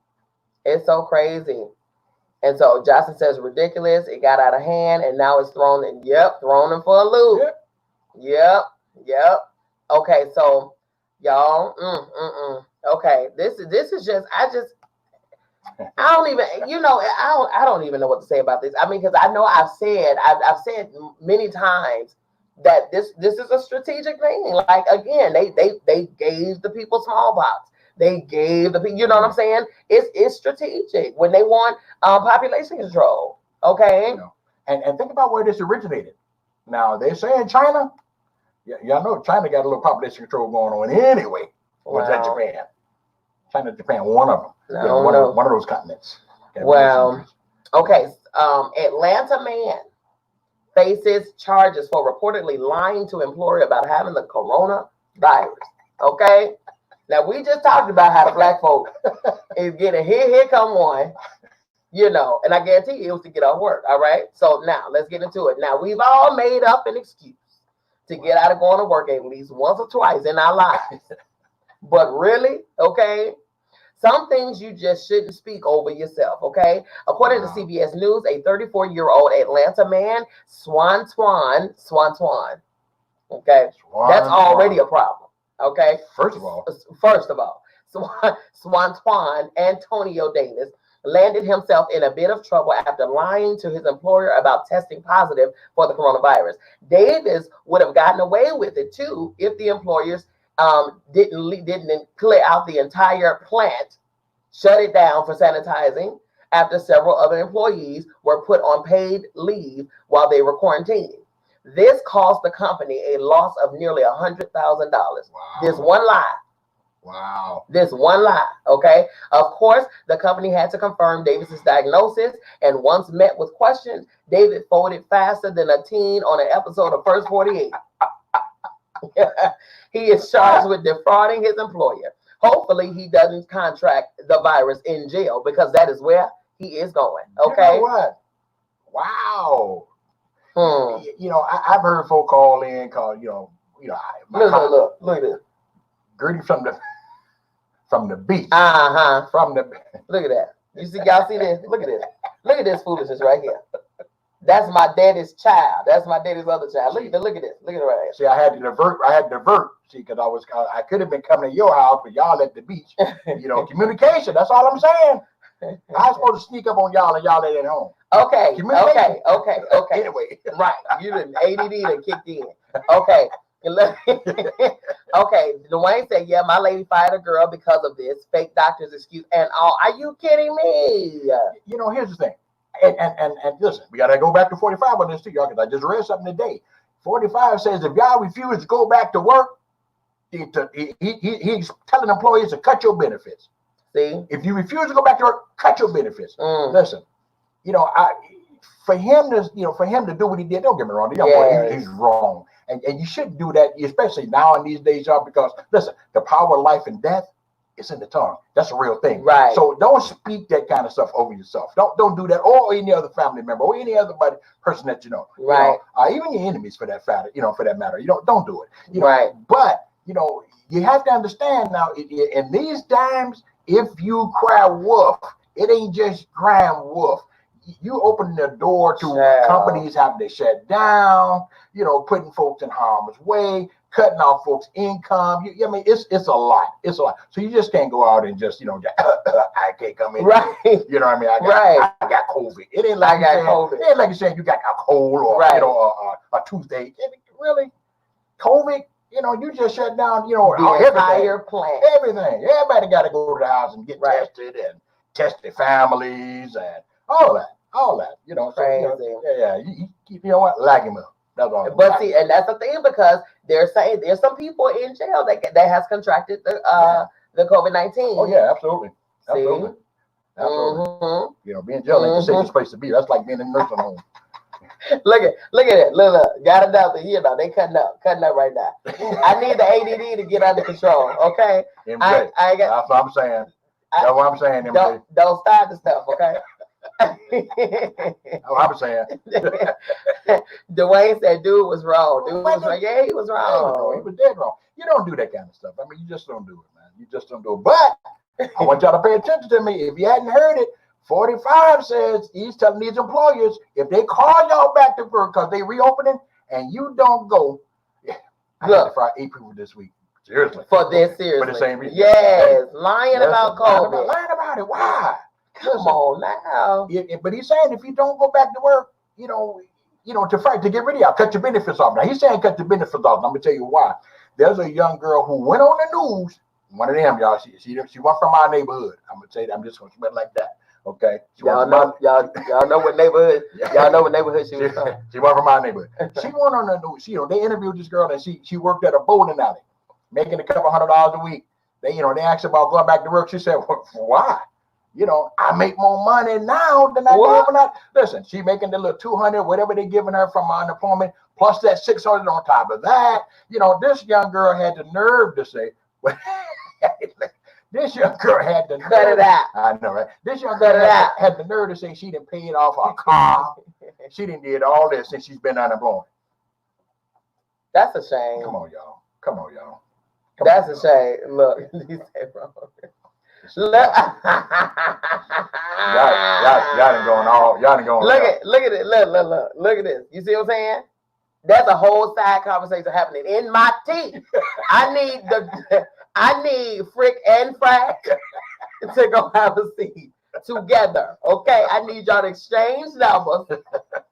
[SPEAKER 1] It's so crazy. And so Jocelyn says ridiculous. It got out of hand, and now it's thrown in for a loop. Yep. Okay, so y'all. Okay, this is just. I don't even, I don't even know what to say about this. I mean, because I know I've said many times that this is a strategic thing. Like, again, they gave the people smallpox. They gave the people, you know what I'm saying? It's strategic when they want population control. Okay.
[SPEAKER 2] And think about where this originated. Now they're saying China. Y'all know China got a little population control going on anyway. Or was that Japan? China, Japan, one of them. One of those continents.
[SPEAKER 1] Well, okay. Atlanta man faces charges for reportedly lying to employer about having the coronavirus. Okay. Now we just talked about how the black folk is getting here come one, and I guarantee you it was to get off work. All right. So now let's get into it. Now we've all made up an excuse to get out of going to work at least once or twice in our lives. But really, okay, some things you just shouldn't speak over yourself, okay? According to CBS News, a 34-year-old Atlanta man, Swan, okay? That's already a problem, okay?
[SPEAKER 2] First of all,
[SPEAKER 1] Swan Antonio Davis landed himself in a bit of trouble after lying to his employer about testing positive for the coronavirus. Davis would have gotten away with it, too, if the employers didn't clear out the entire plant, shut it down for sanitizing after several other employees were put on paid leave while they were quarantined. This cost the company a loss of nearly $100,000.
[SPEAKER 2] Wow.
[SPEAKER 1] This one lie.
[SPEAKER 2] Wow.
[SPEAKER 1] This one lie, okay? Of course, the company had to confirm Davis's diagnosis, and once met with questions, David folded faster than a teen on an episode of First 48. He is charged with defrauding his employer. Hopefully, he doesn't contract the virus in jail because that is where he is going. Okay.
[SPEAKER 2] You know what? Wow. I've heard folk call in, look at this. Greeting from the beach.
[SPEAKER 1] Uh-huh.
[SPEAKER 2] From the
[SPEAKER 1] look at that. Y'all see this? Look at this. Look at this foolishness right here. That's my daddy's child. That's my daddy's other child. Look at this. Look at it right
[SPEAKER 2] here. See, I had to divert. See, because I could have been coming to your house, but y'all at the beach. You know, communication. That's all I'm saying. I was supposed to sneak up on y'all and y'all at home.
[SPEAKER 1] Okay.
[SPEAKER 2] Anyway,
[SPEAKER 1] right. You didn't ADD and kicked in. Okay. Okay. Dwayne said, "Yeah, my lady fired a girl because of this fake doctor's excuse and all." Are you kidding me?
[SPEAKER 2] You know, here's the thing. And listen, we gotta go back to 45 on this too, y'all, because I just read something today. 45 says if y'all refuse to go back to work, he's telling employees to cut your benefits.
[SPEAKER 1] See,
[SPEAKER 2] if you refuse to go back to work, cut your benefits. Listen, you know, for him to do what he did, don't get me wrong, the young boy, he's wrong, and you shouldn't do that, especially now in these days, y'all, because listen, the power of life and death. It's in the tongue. That's a real thing.
[SPEAKER 1] Right.
[SPEAKER 2] So don't speak that kind of stuff over yourself. Don't do that, or any other family member, or any other person that you know.
[SPEAKER 1] Right.
[SPEAKER 2] You know, even your enemies, for that matter. You know, for that matter. You don't do it. You know,
[SPEAKER 1] right.
[SPEAKER 2] But you know, you have to understand now. In these times, if you cry wolf, it ain't just crying wolf. You open the door to companies having to shut down. You know, putting folks in harm's way. Cutting off folks' income. I mean, it's a lot. It's a lot. So you just can't go out and just, you know, I can't come in.
[SPEAKER 1] Right.
[SPEAKER 2] You know what I mean? I got COVID. It ain't like COVID. It ain't like you're saying you got a cold or you know a toothache. Really, COVID. You know, you just shut down. You know,
[SPEAKER 1] the entire plant.
[SPEAKER 2] Everything. Everybody got to go to the house and get tested and test their families and all that. You know, so, you know what? Lag him up.
[SPEAKER 1] But see, and that's the thing, because they're saying there's some people in jail that has contracted the COVID-19.
[SPEAKER 2] Oh yeah, absolutely. Absolutely.
[SPEAKER 1] Mm-hmm.
[SPEAKER 2] You know, being in jail ain't the safest place to be. That's like being in a nursing home.
[SPEAKER 1] Look at it. Look. Got another. You know, they cutting up right now. I need the ADD to get under control. Okay.
[SPEAKER 2] MJ, that's what I'm saying. That's what I'm saying, MJ.
[SPEAKER 1] Don't start the stuff. Okay.
[SPEAKER 2] I'm saying.
[SPEAKER 1] Dwayne said, "Dude was wrong. Dude was wrong. Yeah, he was wrong.
[SPEAKER 2] He was dead wrong. You don't do that kind of stuff. I mean, you just don't do it, man. You just don't do it. But I want y'all to pay attention to me. If you hadn't heard it, 45 says he's telling these employers if they call y'all back to work because they reopening and you don't go. I had to fire 8 people this week. Seriously.
[SPEAKER 1] For the same reason. Yes, lying about COVID.
[SPEAKER 2] Lying about it. Why?
[SPEAKER 1] Come on now.
[SPEAKER 2] But he's saying if you don't go back to work, you know, to get rid of y'all, cut your benefits off. Now he's saying cut your benefits off. I'm gonna tell you why. There's a young girl who went on the news. One of them, y'all. She went from our neighborhood. I'm gonna say that. I'm just gonna spell it like that. Okay.
[SPEAKER 1] Y'all know what neighborhood. Y'all know what neighborhood she was from.
[SPEAKER 2] She went from our neighborhood. She went on the news. You know, they interviewed this girl and she worked at a bowling alley, making a couple $100 a week. They asked her about going back to work. She said, well, why? You know, I make more money now than I did when I. Listen, she making the little 200, whatever they giving her from unemployment, plus that 600 on top of that. You know, this young girl had the nerve to say, this young girl had the nerve.
[SPEAKER 1] Cut it out.
[SPEAKER 2] I know, right? This young girl had the nerve to say she didn't pay it off her car. She didn't did all this since she's been unemployed.
[SPEAKER 1] That's a shame.
[SPEAKER 2] Come on, y'all.
[SPEAKER 1] That's a shame. Look, he said wrong. Look, y'all
[SPEAKER 2] done going all. Y'all done going.
[SPEAKER 1] Look at it. Look at this. You see what I'm saying? That's a whole side conversation happening in my teeth. I need Frick and Frack to go have a seat together. Okay, I need y'all to exchange numbers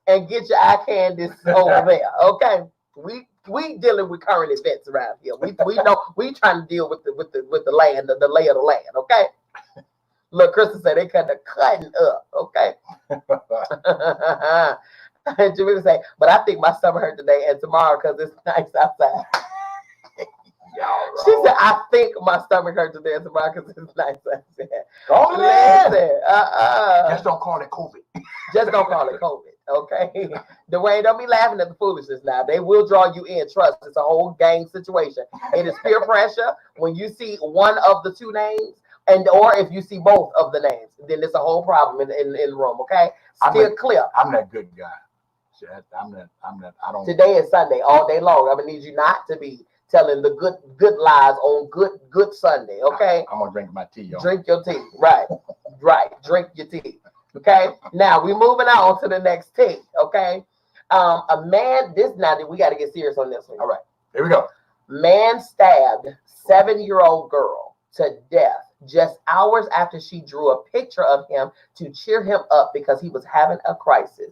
[SPEAKER 1] and get your eye candies over there. Okay, we dealing with current events around here. We know we trying to deal with the land, the lay of the land. Okay. Look, Krista said they cutting up. Okay. And Jamaica say, but I think my stomach hurt today and tomorrow because it's nice outside. She said, I think my stomach hurt today and tomorrow because it's nice outside.
[SPEAKER 2] Just don't call it COVID.
[SPEAKER 1] Just don't call it COVID. Okay. Dwayne, don't be laughing at the foolishness now. They will draw you in. Trust. It's a whole gang situation. It is peer pressure when you see one of the two names, or if you see both of the names, then it's a whole problem in the room. Okay. Still clear.
[SPEAKER 2] I'm that good guy. I'm not. I don't.
[SPEAKER 1] Today is Sunday all day long. I'm gonna need you not to be telling the good lies on good Sunday. Okay.
[SPEAKER 2] I'm gonna drink my tea, y'all.
[SPEAKER 1] Drink your tea. Right. Drink your tea. Okay, now we moving on to the next take. Okay, a man. We got to get serious on this one.
[SPEAKER 2] All right, here we go.
[SPEAKER 1] Man stabbed 7-year-old girl to death just hours after she drew a picture of him to cheer him up because he was having a crisis.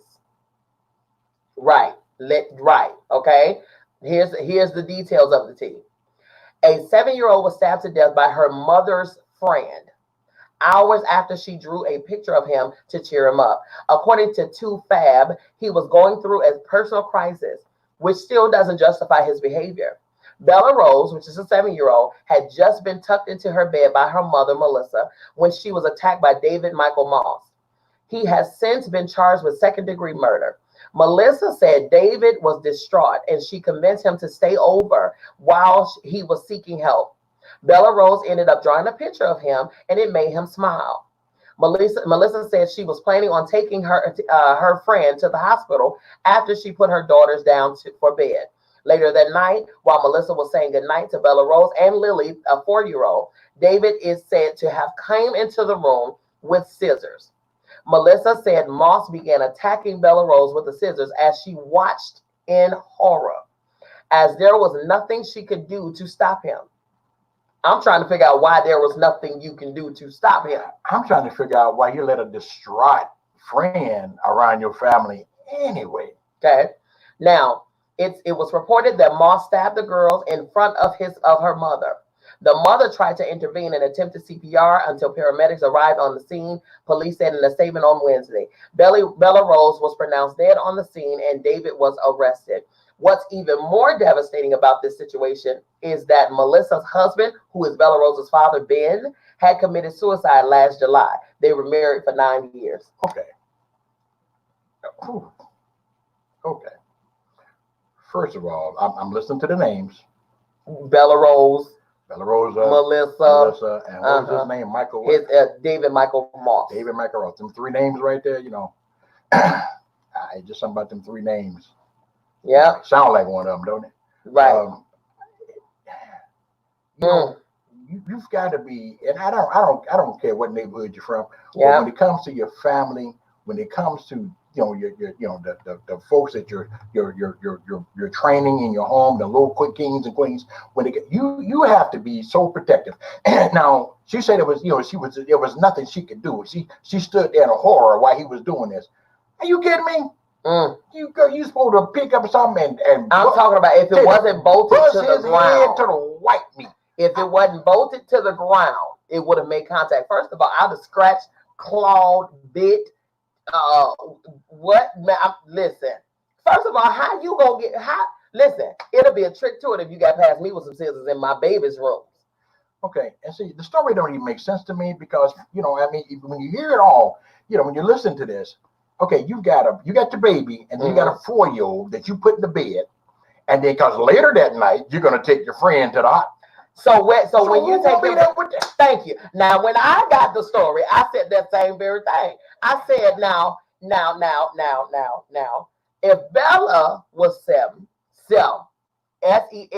[SPEAKER 1] Right. Okay. Here's the details of the tea. A 7-year-old was stabbed to death by her mother's friend hours after she drew a picture of him to cheer him up. According to 2Fab, he was going through a personal crisis, which still doesn't justify his behavior. Bella Rose, which is a 7-year-old, had just been tucked into her bed by her mother, Melissa, when she was attacked by David Michael Moss. He has since been charged with second-degree murder. Melissa said David was distraught and she convinced him to stay over while he was seeking help. Bella Rose ended up drawing a picture of him and it made him smile. Melissa said she was planning on taking her friend to the hospital after she put her daughters down for bed. Later that night, while Melissa was saying goodnight to Bella Rose and Lily, a 4-year-old, David is said to have come into the room with scissors. Melissa said Moss began attacking Bella Rose with the scissors as she watched in horror, as there was nothing she could do to stop him. I'm trying to figure out why there was nothing you can do to stop him.
[SPEAKER 2] I'm trying to figure out why you let a distraught friend around your family anyway.
[SPEAKER 1] Okay. Now, it was reported that Moss stabbed the girls in front of her mother. The mother tried to intervene and attempted CPR until paramedics arrived on the scene, police said in a statement on Wednesday. Bella Rose was pronounced dead on the scene and David was arrested. What's even more devastating about this situation is that Melissa's husband, who is Bella Rose's father, Ben, had committed suicide last July. They were married for 9 years.
[SPEAKER 2] Okay. Okay. First of all, I'm listening to the names.
[SPEAKER 1] Bella Rose,
[SPEAKER 2] Melissa, and what was his name? Michael.
[SPEAKER 1] David Michael Moss.
[SPEAKER 2] David Michael Moss. Them 3 names right there, just something about them 3 names.
[SPEAKER 1] Yeah.
[SPEAKER 2] Sound like one of them, don't it?
[SPEAKER 1] Right.
[SPEAKER 2] You've got to be, and I don't care what neighborhood you're from.
[SPEAKER 1] Yeah.
[SPEAKER 2] But when it comes to your family, when it comes to the folks that you're training in your home, the little quick kings and queens, you have to be so protective. Now she said there was nothing she could do. She stood there in horror while he was doing this. Are you kidding me? You supposed to pick up something and
[SPEAKER 1] I'm talking about if it wasn't bolted to the ground.
[SPEAKER 2] To the white meat.
[SPEAKER 1] If it wasn't bolted to the ground, it would have made contact. First of all, I'd have scratched, clawed, bit. What? Man, listen. First of all, listen, it'll be a trick to it if you got past me with some scissors in my baby's room.
[SPEAKER 2] Okay, and see, the story don't even make sense to me because, when you hear it all, when you listen to this, okay, you got your baby, and then you got a 4-year-old that you put in the bed, and then because later that night you're gonna take your friend to the hospital.
[SPEAKER 1] So when you take thank you. Now, when I got the story, I said that same very thing. I said, now, if Bella was 7, SELM, and the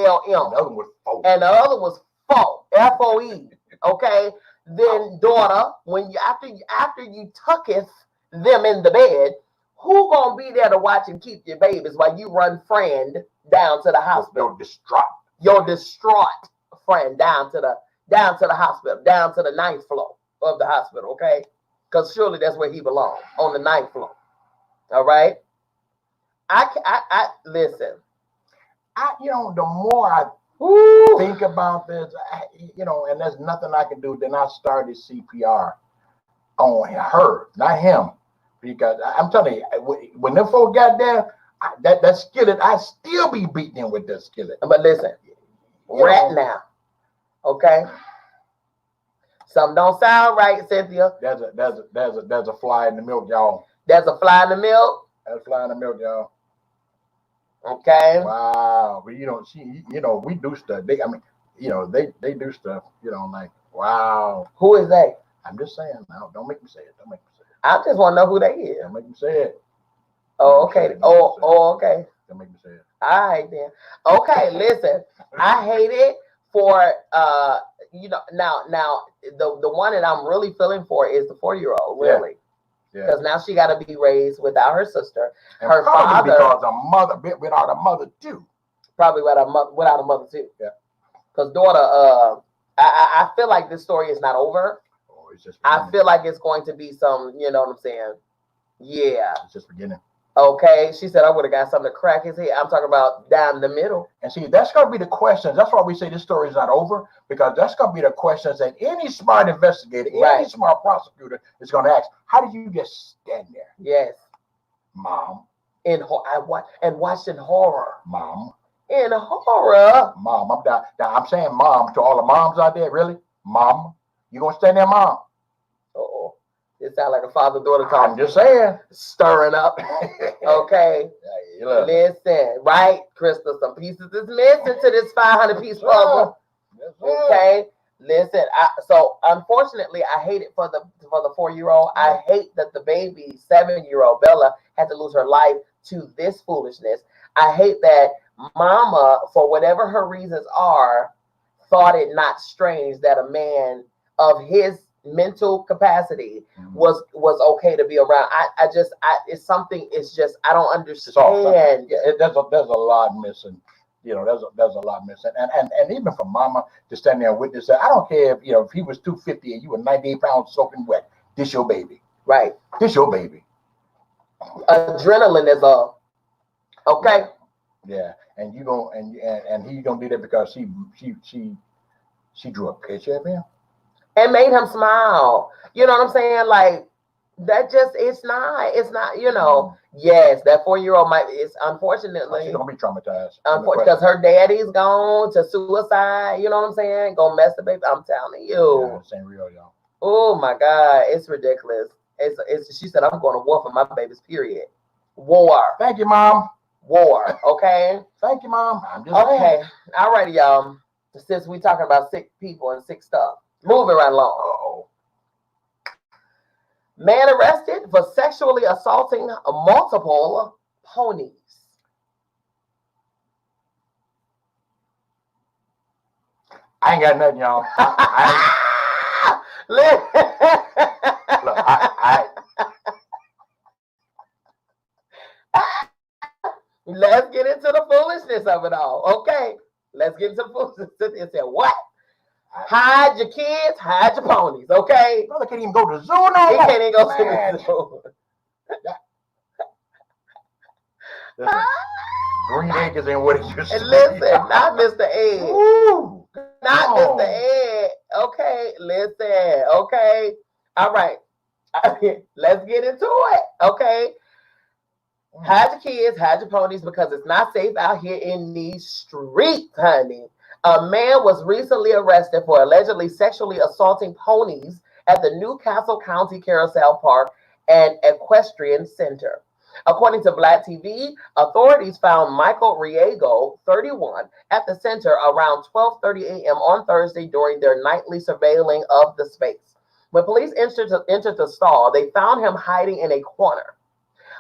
[SPEAKER 1] other was 4, FOE, okay, then daughter, when you after you tucketh them in the bed, who gonna be there to watch and keep your babies while you run friend down to the hospital? Your distraught friend down to the hospital, down to the 9th floor of the hospital, okay? Because surely that's where he belongs, on the 9th floor. All right. I listen.
[SPEAKER 2] The more I think about this, and there's nothing I can do. Then I started CPR on her, not him, because I'm telling you, when them folk got there, that skillet, I still be beating him with that skillet.
[SPEAKER 1] But listen, now, okay. Something don't sound right, Cynthia.
[SPEAKER 2] There's a fly in the milk, y'all.
[SPEAKER 1] There's a fly in the milk.
[SPEAKER 2] There's a fly in the milk, y'all.
[SPEAKER 1] Okay.
[SPEAKER 2] Wow. But we do stuff. They do stuff. Like wow.
[SPEAKER 1] Who is they?
[SPEAKER 2] I'm just saying. Now, don't make me say it.
[SPEAKER 1] I just want to know who they is.
[SPEAKER 2] Don't make me say it.
[SPEAKER 1] Oh, okay. Okay.
[SPEAKER 2] Don't make me say it.
[SPEAKER 1] All right then. Okay, listen. I hate it for now the one that I'm really feeling for is the 4-year-old, really. because now she got to be raised without her sister.
[SPEAKER 2] And
[SPEAKER 1] her father,
[SPEAKER 2] because a mother without a mother too.
[SPEAKER 1] Probably without a mother too.
[SPEAKER 2] Yeah.
[SPEAKER 1] Because daughter, I feel like this story is not over.
[SPEAKER 2] Oh, it's just.
[SPEAKER 1] I feel like it's going to be some. You know what I'm saying? Yeah.
[SPEAKER 2] It's just beginning.
[SPEAKER 1] Okay, she said I would have got something to crack his head. I'm talking about down the middle.
[SPEAKER 2] And see, that's going to be the questions. That's why we say this story is not over, because that's going to be the questions that any smart investigator, any smart prosecutor is going to ask. How did you just stand there?
[SPEAKER 1] Yes.
[SPEAKER 2] Mom.
[SPEAKER 1] Watched in horror.
[SPEAKER 2] Mom.
[SPEAKER 1] In horror.
[SPEAKER 2] Mom. I'm saying mom to all the moms out there. Really? Mom. You going to stand there, mom?
[SPEAKER 1] Uh-oh. It sounds like a father-daughter talk.
[SPEAKER 2] I'm just saying.
[SPEAKER 1] Stirring up. Okay. Listen, right, Crystal, some pieces is missing to this 500-piece puzzle. Okay. Listen, so unfortunately, I hate it for the 4-year-old. I hate that the baby 7-year-old Bella had to lose her life to this foolishness. I hate that mama, for whatever her reasons are, thought it not strange that a man of his mental capacity was okay to be around. It's something. It's just I don't understand.
[SPEAKER 2] There's a lot missing. You know, there's a lot missing, and even for mama to stand there and witness that. I don't care if he was 250 and you were 98 pounds soaking wet. This your baby,
[SPEAKER 1] right?
[SPEAKER 2] This your baby.
[SPEAKER 1] Adrenaline is all. Okay.
[SPEAKER 2] Yeah, and you and he gonna do that because she drew a picture of him.
[SPEAKER 1] And made him smile. You know what I'm saying? Like, that just, it's not, yes, that 4-year-old it's unfortunately.
[SPEAKER 2] She's going to be traumatized.
[SPEAKER 1] Because her daddy's gone to suicide, you know what I'm saying? Gonna mess the baby. I'm telling you.
[SPEAKER 2] Yeah, this ain't real, y'all.
[SPEAKER 1] Oh my God, it's ridiculous. She said, I'm going to war for my babies, period. War.
[SPEAKER 2] Thank you, Mom.
[SPEAKER 1] War, okay?
[SPEAKER 2] Thank you, Mom. I'm just
[SPEAKER 1] okay. All righty, y'all. Since we talking about sick people and sick stuff. Moving right along. Uh-oh. Man arrested for sexually assaulting multiple ponies.
[SPEAKER 2] I ain't got nothing, y'all.
[SPEAKER 1] Let's get into the foolishness of it all. Okay. Let's get into the foolishness. Cynthia said, what? Hide your kids, hide your ponies, okay?
[SPEAKER 2] Brother can't even go to the zoo no
[SPEAKER 1] He can't even go to the zoo.
[SPEAKER 2] Green Acres ain't what it used to be.
[SPEAKER 1] Listen, not Mr. Ed.
[SPEAKER 2] Ooh,
[SPEAKER 1] not Mr. Ed. Okay, listen, okay. All right. Let's get into it, okay? Hide your kids, hide your ponies, because it's not safe out here in these streets, honey. A man was recently arrested for allegedly sexually assaulting ponies at the Newcastle County Carousel Park and Equestrian Center. According to Black TV, authorities found Michael Riego, 31, at the center around 12:30 a.m. on Thursday during their nightly surveilling of the space. When police entered the stall, they found him hiding in a corner.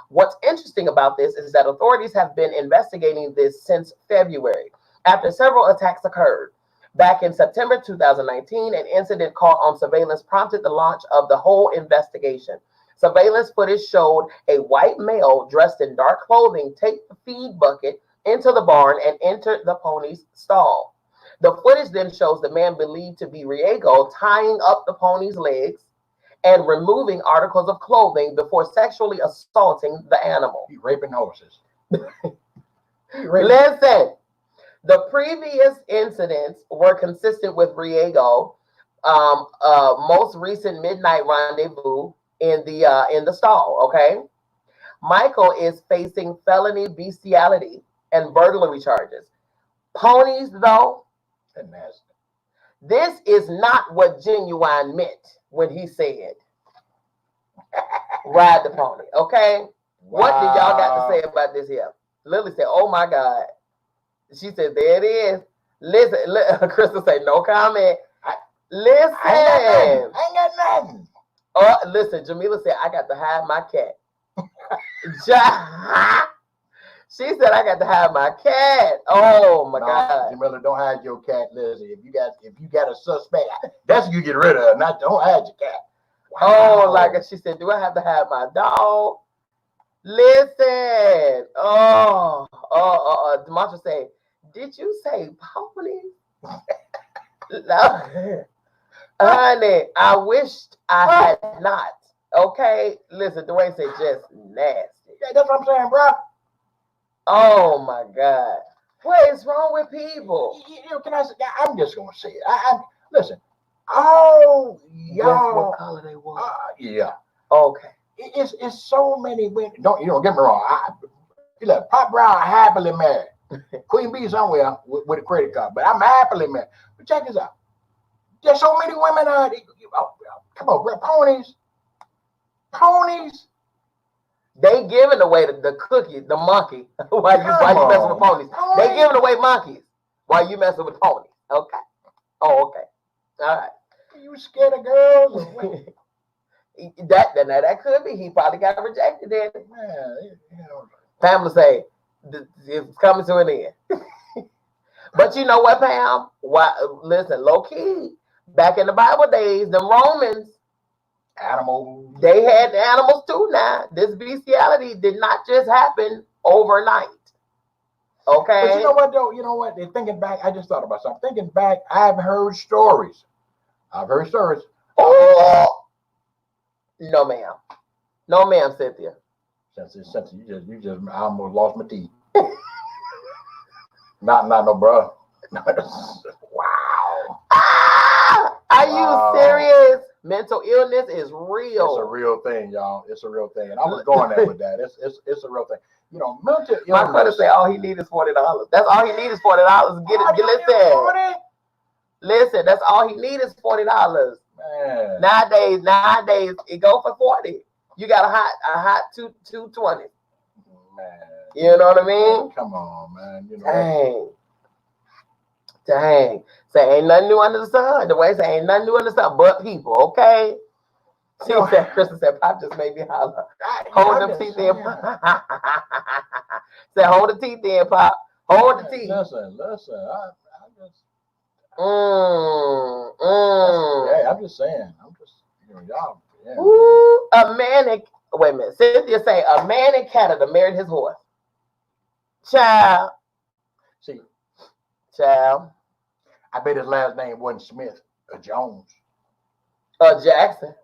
[SPEAKER 1] What's interesting about this is that authorities have been investigating this since February, after several attacks occurred. Back in September 2019, an incident caught on surveillance prompted the launch of the whole investigation. Surveillance footage showed a white male dressed in dark clothing take the feed bucket into the barn and enter the pony's stall. The footage then shows the man believed to be Riego tying up the pony's legs and removing articles of clothing before sexually assaulting the animal.
[SPEAKER 2] He raping horses.
[SPEAKER 1] Listen. The previous incidents were consistent with Riego, most recent midnight rendezvous in the stall. Okay, Michael is facing felony bestiality and burglary charges. Ponies, though, this is not what Genuine meant when he said, "Ride the pony." Okay, what did y'all got to say about this here? Lily said, "Oh my God." She said, there it is. Listen, Crystal said, no comment. Listen.
[SPEAKER 2] I ain't got nothing.
[SPEAKER 1] Oh, listen, Jamila said, I got to hide my cat. She said, I got to hide my cat. Oh my God.
[SPEAKER 2] Jamila, don't hide your cat, Lizzie. If you got a suspect, that's what you get rid of. Don't hide your cat.
[SPEAKER 1] Oh, like she said, do I have to have my dog? Listen. Demontra say, did you say pony? No. Honey, I wished I had not. Okay? Listen, Dwayne said just nasty.
[SPEAKER 2] Yeah, that's what I'm saying, bro.
[SPEAKER 1] Oh, my God. What is wrong with people?
[SPEAKER 2] Can I say, I'm just going to say it. Listen. Oh, y'all.
[SPEAKER 1] What color they want?
[SPEAKER 2] Yeah.
[SPEAKER 1] Okay.
[SPEAKER 2] It's so many women. Don't get me wrong. Look, Pop Brown happily married. Queen Bee somewhere with a credit card, but I'm happily married. But check this out. There's so many women out there. Come on, bro. Ponies.
[SPEAKER 1] They giving away the cookie, the monkey. while you messing with ponies. They giving away monkeys while you messing with ponies. Okay. Oh, okay. All right.
[SPEAKER 2] You scared of girls? Or what?
[SPEAKER 1] That could be. He probably got rejected then.
[SPEAKER 2] Man,
[SPEAKER 1] Pamela say it's coming to an end. But you know what, Pam? Listen, low key. Back in the Bible days, the Romans,
[SPEAKER 2] animals.
[SPEAKER 1] They had animals too. Now, this bestiality did not just happen overnight. Okay.
[SPEAKER 2] But you know what though? You know what? They're thinking back. I just thought about something. Thinking back, I've heard stories.
[SPEAKER 1] Oh. No, ma'am. No, ma'am, Cynthia.
[SPEAKER 2] Since you just I almost lost my teeth. not no bro. Wow.
[SPEAKER 1] Are you serious? Mental illness is real.
[SPEAKER 2] It's a real thing, y'all. It's a real thing. And I was going there with that. It's a real thing. You know, mental illness.
[SPEAKER 1] My brother say all he needs is $40. That's all he needs is $40. Listen, that's all he needs is $40.
[SPEAKER 2] Man.
[SPEAKER 1] Nowadays it go for 40. You got a hot 220.
[SPEAKER 2] Man.
[SPEAKER 1] You know what I mean?
[SPEAKER 2] Come on, man. You know.
[SPEAKER 1] Dang. Say ain't nothing new under the sun. The way say ain't nothing new under the sun but people, okay? She said, Kristen said, Pop just made me holler. Hold them teeth in. Say, hold the teeth in, Pop. Hold the teeth.
[SPEAKER 2] Listen.
[SPEAKER 1] Yeah,
[SPEAKER 2] I'm just saying. Y'all. Yeah.
[SPEAKER 1] Ooh, wait a minute. Cynthia say a man in Canada married his horse. Child.
[SPEAKER 2] I bet his last name wasn't Smith or Jones.
[SPEAKER 1] Jackson.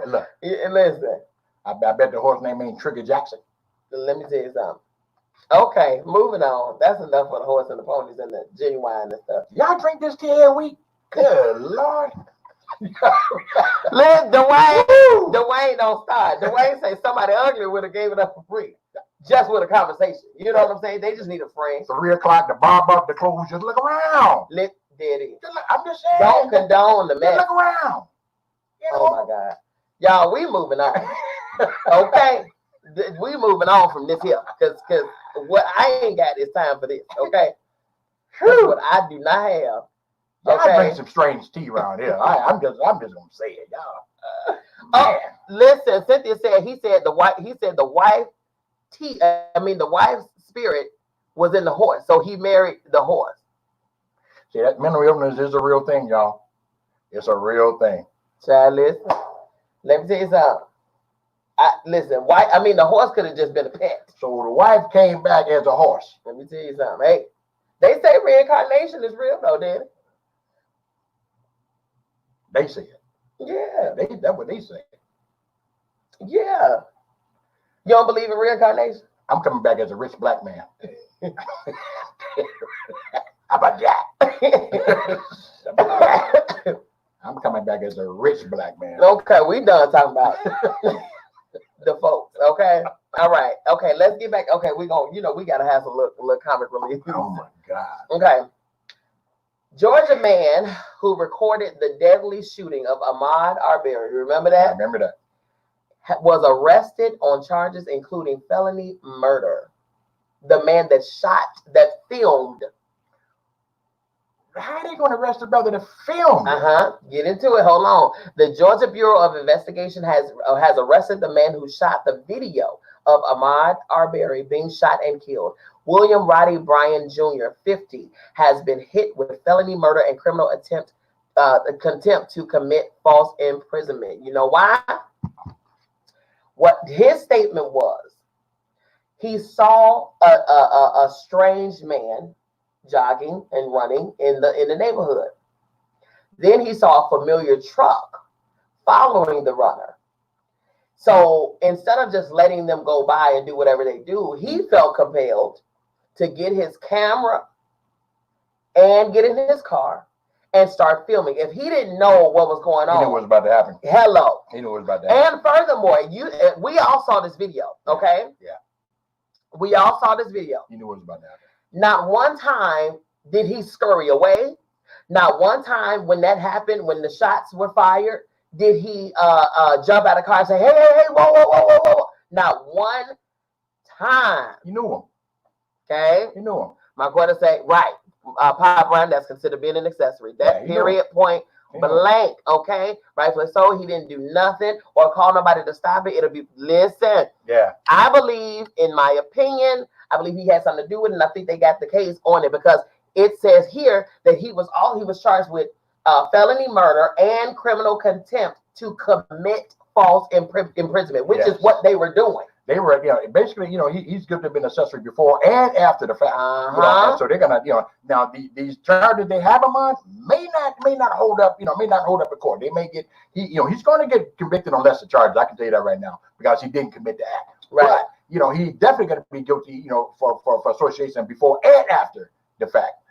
[SPEAKER 2] Look.
[SPEAKER 1] Listen.
[SPEAKER 2] I bet the horse name ain't Trigger Jackson.
[SPEAKER 1] Let me tell you something. Okay, moving on. That's enough for the horse and the ponies and the genuine and stuff.
[SPEAKER 2] Y'all drink this tea every week? Good Lord.
[SPEAKER 1] Listen, Dwayne don't start. Dwayne say somebody ugly would have gave it up for free. Just with a conversation. You know what I'm saying? They just need a friend.
[SPEAKER 2] 3 o'clock, the barb up, the clothes, just look around.
[SPEAKER 1] I'm
[SPEAKER 2] just saying.
[SPEAKER 1] Don't condone the mess.
[SPEAKER 2] Just look around. You know?
[SPEAKER 1] Oh my God. Y'all, we moving on. Okay? We moving on from this here. Because what I ain't got is time for this. Okay? That's what I do not have.
[SPEAKER 2] Okay. I drink some strange tea around here. I'm just gonna say it, y'all.
[SPEAKER 1] Listen, Cynthia said the wife's spirit was in the horse, so he married the horse.
[SPEAKER 2] See, that mental illness is a real thing, y'all. It's a real thing.
[SPEAKER 1] Child, listen. Let me tell you something. The horse could have just been a pet.
[SPEAKER 2] So the wife came back as a horse.
[SPEAKER 1] Let me tell you something. Hey, they say reincarnation is real, though, Daddy.
[SPEAKER 2] They say it.
[SPEAKER 1] Yeah.
[SPEAKER 2] That's what they say.
[SPEAKER 1] Yeah. You don't believe in reincarnation?
[SPEAKER 2] I'm coming back as a rich black man. How about that? I'm coming back as a rich black man.
[SPEAKER 1] Okay, we done talking about the folks. Okay. All right. Okay, let's get back. Okay, we gotta have some little comic relief.
[SPEAKER 2] Oh my God.
[SPEAKER 1] Okay. Georgia man who recorded the deadly shooting of Ahmaud Arbery, remember that?
[SPEAKER 2] I remember that.
[SPEAKER 1] Was arrested on charges including felony murder. The man that filmed.
[SPEAKER 2] How are they going to arrest the brother to film?
[SPEAKER 1] Get into it. Hold on. The Georgia Bureau of Investigation has arrested the man who shot the video of Ahmaud Arbery being shot and killed. William Roddy Bryan Jr., 50, has been hit with felony murder and criminal attempt contempt to commit false imprisonment. You know why? What his statement was, he saw a strange man jogging and running in the neighborhood. Then he saw a familiar truck following the runner. So instead of just letting them go by and do whatever they do, he felt compelled to get his camera and get in his car and start filming. If he didn't know what was going on,
[SPEAKER 2] he knew what was about to happen.
[SPEAKER 1] Hello.
[SPEAKER 2] He knew what was about to happen.
[SPEAKER 1] And furthermore, we all saw this video, okay?
[SPEAKER 2] Yeah.
[SPEAKER 1] We all saw this video.
[SPEAKER 2] He knew what was about to happen.
[SPEAKER 1] Not one time did he scurry away. Not one time when that happened, when the shots were fired, did he jump out of the car and say, hey, whoa, whoa, whoa, whoa, whoa. Not one time.
[SPEAKER 2] You knew him.
[SPEAKER 1] Okay?
[SPEAKER 2] You knew him.
[SPEAKER 1] My brother say, right, Pop Brown, that's considered being an accessory. That period, point blank, okay? Rightfully so, he didn't do nothing or call nobody to stop it. It'll be, listen.
[SPEAKER 2] Yeah.
[SPEAKER 1] I believe, in my opinion, I believe he had something to do with it, and I think they got the case on it because it says here that he was charged with felony murder and criminal contempt to commit false imprisonment, which is what they were doing.
[SPEAKER 2] They were, basically, he's good to have been accessory before and after the fact. And so they're gonna, now these charges they have him on may not hold up, may not hold up in court. They may get, he's going to get convicted on lesser charges. I can tell you that right now because he didn't commit the act.
[SPEAKER 1] Right.
[SPEAKER 2] But, he definitely going to be guilty, for association before and after the fact.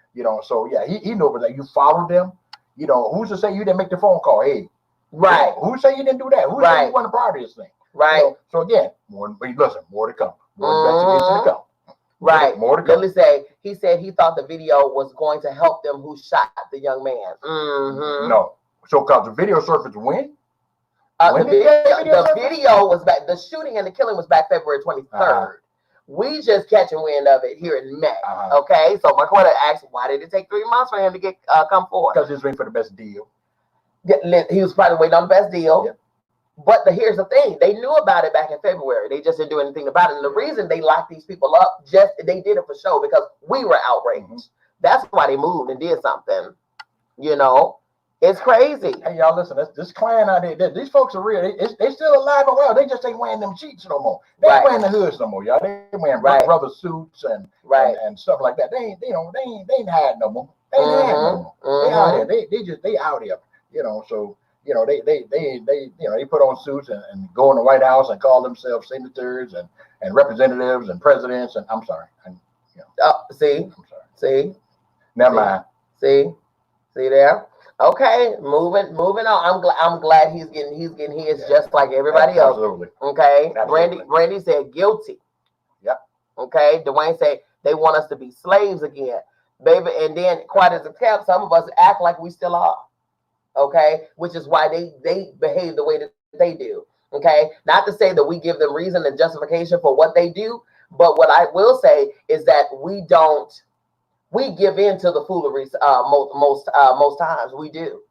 [SPEAKER 2] So yeah, he knew that you followed them. Who's to say you didn't make the phone call? Hey,
[SPEAKER 1] right.
[SPEAKER 2] Who say you didn't do that? Who say you wasn't a part of this thing?
[SPEAKER 1] Right.
[SPEAKER 2] So again, more to come. More investigation to come.
[SPEAKER 1] Right.
[SPEAKER 2] More to come.
[SPEAKER 1] Let me say, he said he thought the video was going to help them who shot the young man.
[SPEAKER 2] No. So because the video surfaced when?
[SPEAKER 1] The video was back. The shooting and the killing was back February 23rd. We just catching wind of it here in May. Okay. So my quarter asked, why did it take 3 months for him to get come forward?
[SPEAKER 2] Because he was waiting for the best deal.
[SPEAKER 1] He was probably waiting on the best deal.
[SPEAKER 2] Yep.
[SPEAKER 1] But here's the thing. They knew about it back in February. They just didn't do anything about it. And the reason they locked these people up, they did it for show because we were outraged. That's why they moved and did something. It's crazy.
[SPEAKER 2] Hey, y'all, listen, this clan out there, these folks are real. They still alive and well. They just ain't wearing them sheets no more. They ain't wearing the hoods no more, y'all. They wearing brother suits and stuff like that. They ain't hiding no more. They ain't hiding no more. They out here. They out here. So they put on suits and go in the White House and call themselves senators and representatives and presidents. And I'm sorry.
[SPEAKER 1] See,
[SPEAKER 2] I'm sorry.
[SPEAKER 1] See,
[SPEAKER 2] never mind.
[SPEAKER 1] See there. Okay, moving on. I'm glad he's getting his just like everybody else.
[SPEAKER 2] Absolutely.
[SPEAKER 1] Okay.
[SPEAKER 2] Absolutely.
[SPEAKER 1] Brandy said guilty.
[SPEAKER 2] Yep.
[SPEAKER 1] Okay. Dwayne said they want us to be slaves again, baby. And then, quite as a kept, some of us act like we still are. Okay, which is why they behave the way that they do. Okay, not to say that we give them reason and justification for what they do, but what I will say is that we give in to the foolery most times. We do.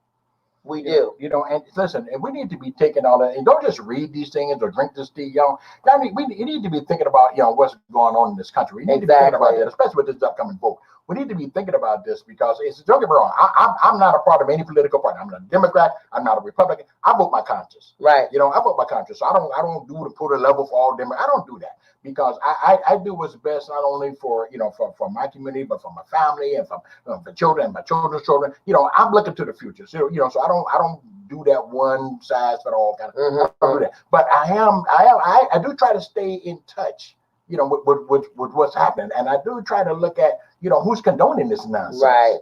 [SPEAKER 2] And listen, and we need to be taking all that, and don't just read these things or drink this tea, y'all. We need to be thinking about, what's going on in this country. We need to be thinking about that, especially with this upcoming vote. We need to be thinking about this because don't get me wrong. I'm not a part of any political party. I'm not a Democrat. I'm not a Republican. I vote my conscience.
[SPEAKER 1] Right.
[SPEAKER 2] I vote my conscience. So I don't do the put a level for all Democrats. I don't do that because I do what's best not only for for my community but for my family and for children and my children's children. I'm looking to the future. So so I don't do that one size fit all kind of. I don't do that. But I do try to stay in touch. With what's happening, and I do try to look at who's condoning this nonsense.
[SPEAKER 1] Right.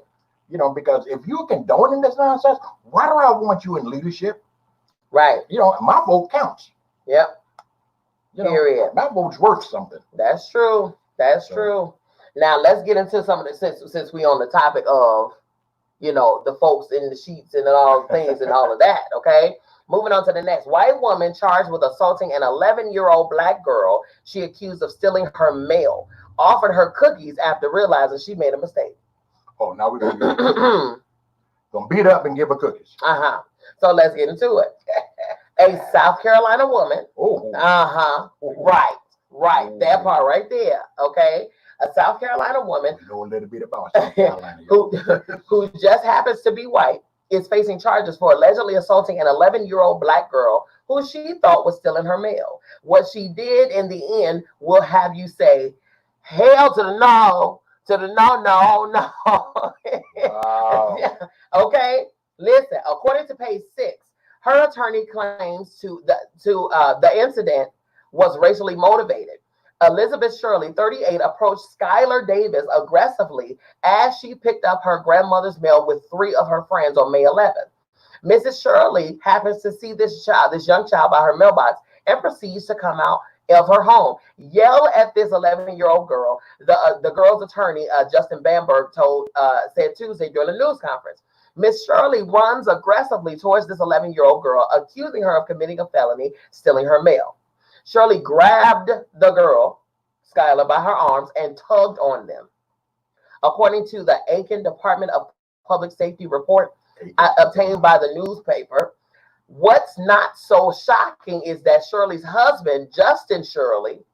[SPEAKER 2] Because if you're condoning this nonsense, why do I want you in leadership?
[SPEAKER 1] Right.
[SPEAKER 2] My vote counts.
[SPEAKER 1] Yep. Period.
[SPEAKER 2] My vote's worth something.
[SPEAKER 1] That's true. That's true. Now let's get into some of the since we on the topic of the folks in the sheets and all the things and all of that. Okay. Moving on to the next. White woman charged with assaulting an 11-year-old black girl she accused of stealing her mail. Offered her cookies after realizing she made a mistake.
[SPEAKER 2] Oh, now we're going to beat up and give her cookies.
[SPEAKER 1] So let's get into it. A South Carolina woman.
[SPEAKER 2] Oh.
[SPEAKER 1] Right. That part right there. Okay. A South Carolina woman
[SPEAKER 2] know a little bit about South Carolina,
[SPEAKER 1] who just happens to be white. is facing charges for allegedly assaulting an 11-year-old black girl who she thought was stealing her mail. What she did in the end will have you say, hell to the no, no.
[SPEAKER 2] Wow.
[SPEAKER 1] Okay, listen. According to page 6, her attorney claims the incident was racially motivated. Elizabeth Shirley, 38, approached Skylar Davis aggressively as she picked up her grandmother's mail with 3 of her friends on May 11th. Mrs. Shirley happens to see this young child by her mailbox and proceeds to come out of her home, yell at this 11-year-old girl. The girl's attorney, Justin Bamberg, said Tuesday during a news conference. Miss Shirley runs aggressively towards this 11-year-old girl, accusing her of committing a felony, stealing her mail. Shirley grabbed the girl, Skylar, by her arms and tugged on them. According to the Aiken Department of Public Safety report obtained by the newspaper, what's not so shocking is that Shirley's husband, Justin Shirley,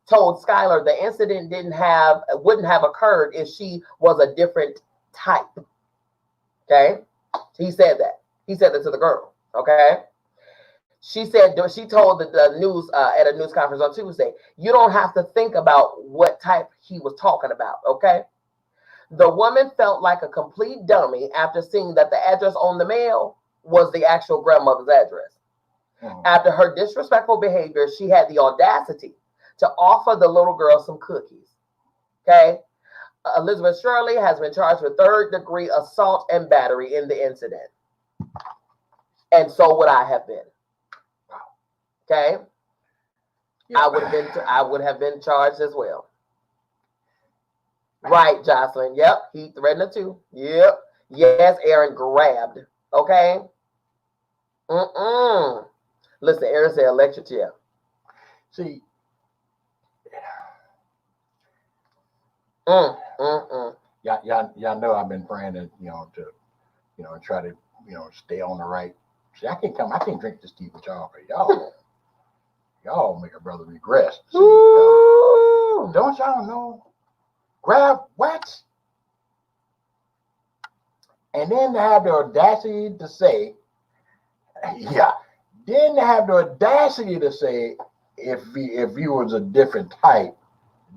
[SPEAKER 1] told Skylar the incident wouldn't have occurred if she was a different type. Okay? He said that. He said that to the girl. Okay? She told the news at a news conference on Tuesday, you don't have to think about what type he was talking about, okay? The woman felt like a complete dummy after seeing that the address on the mail was the actual grandmother's address. Mm-hmm. After her disrespectful behavior, she had the audacity to offer the little girl some cookies, okay? Elizabeth Shirley has been charged with 3rd-degree assault and battery in the incident. And so would I have been. Okay, yeah. I would have been charged as well. Right, Jocelyn. Yep, he threatened her too. Yep. Yes, Aaron grabbed. Okay. Listen, Aaron said electric chair.
[SPEAKER 2] See. Y'all know I've been praying to try to stay on the right. See, I can't drink this tea with y'all, but y'all make a brother regress. See, don't y'all know? Grab what? And then to have the audacity to say, if he was a different type,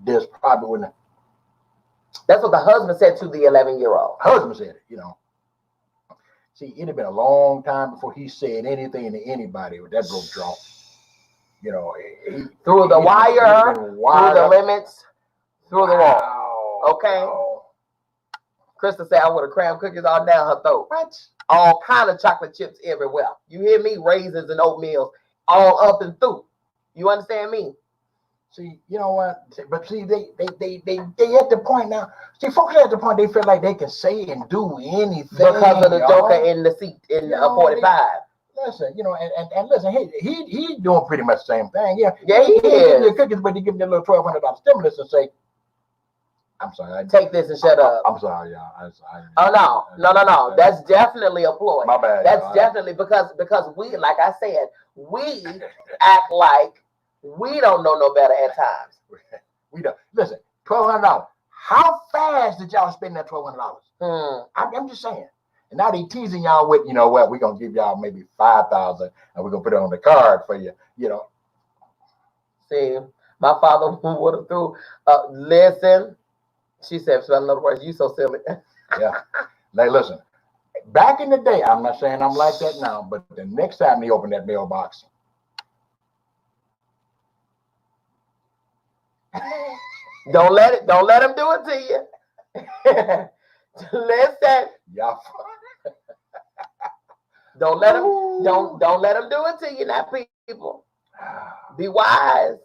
[SPEAKER 2] this probably wouldn't.
[SPEAKER 1] That's what the husband said to the 11-year-old.
[SPEAKER 2] Husband said it, See, it'd have been a long time before he said anything to anybody with that broke jaw.
[SPEAKER 1] Through the wire, through the limits, through the wall. Okay. Wow. Krista said I would have crammed cookies all down her throat.
[SPEAKER 2] What?
[SPEAKER 1] All kind of chocolate chips everywhere. You hear me? Raisins and oatmeal all up and through. You understand me?
[SPEAKER 2] See, you know what? But see, they at the point now. See, folks are at the point they feel like they can say and do anything
[SPEAKER 1] because of the joker in the seat in 45.
[SPEAKER 2] Listen, and listen, he doing pretty much the same thing. Yeah,
[SPEAKER 1] he is.
[SPEAKER 2] Give you cookies, but he give you a little $1,200 stimulus and say, "I'm sorry,
[SPEAKER 1] take this and shut up."
[SPEAKER 2] I'm sorry, y'all.
[SPEAKER 1] No. That's definitely a ploy.
[SPEAKER 2] My bad.
[SPEAKER 1] That's definitely because we, like I said, we act like we don't know no better at times.
[SPEAKER 2] We don't. Listen, $1,200. How fast did y'all spend that $1,200? I'm just saying. And now they teasing y'all with, we're going to give y'all maybe $5,000 and we're going to put it on the card for you,
[SPEAKER 1] See, my father would have threw, listen, she said, in other words, you so silly.
[SPEAKER 2] Yeah. Now, listen, back in the day, I'm not saying I'm like that now, but the next time they open that mailbox,
[SPEAKER 1] don't let them do it to you. Listen.
[SPEAKER 2] Yeah.
[SPEAKER 1] Don't let them do it to you now, people. Be wise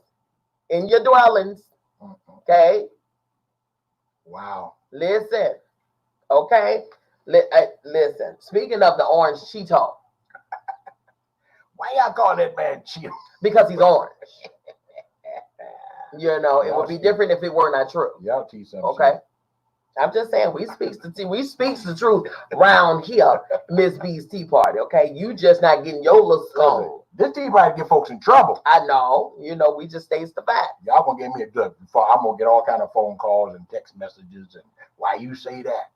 [SPEAKER 1] in your dwellings. Okay.
[SPEAKER 2] Wow.
[SPEAKER 1] Listen. Okay. Listen. Speaking of the orange Cheeto.
[SPEAKER 2] Why y'all call that man Cheeto?
[SPEAKER 1] Because he's orange. It would be different if it were not true.
[SPEAKER 2] Y'all tease something.
[SPEAKER 1] Okay. I'm just saying we speaks the truth round here, Miss B's Tea Party. Okay, you just not getting your little skull.
[SPEAKER 2] This tea party get folks in trouble.
[SPEAKER 1] I know. We just states the fact.
[SPEAKER 2] Y'all gonna give me a good. I'm gonna get all kind of phone calls and text messages and why you say that?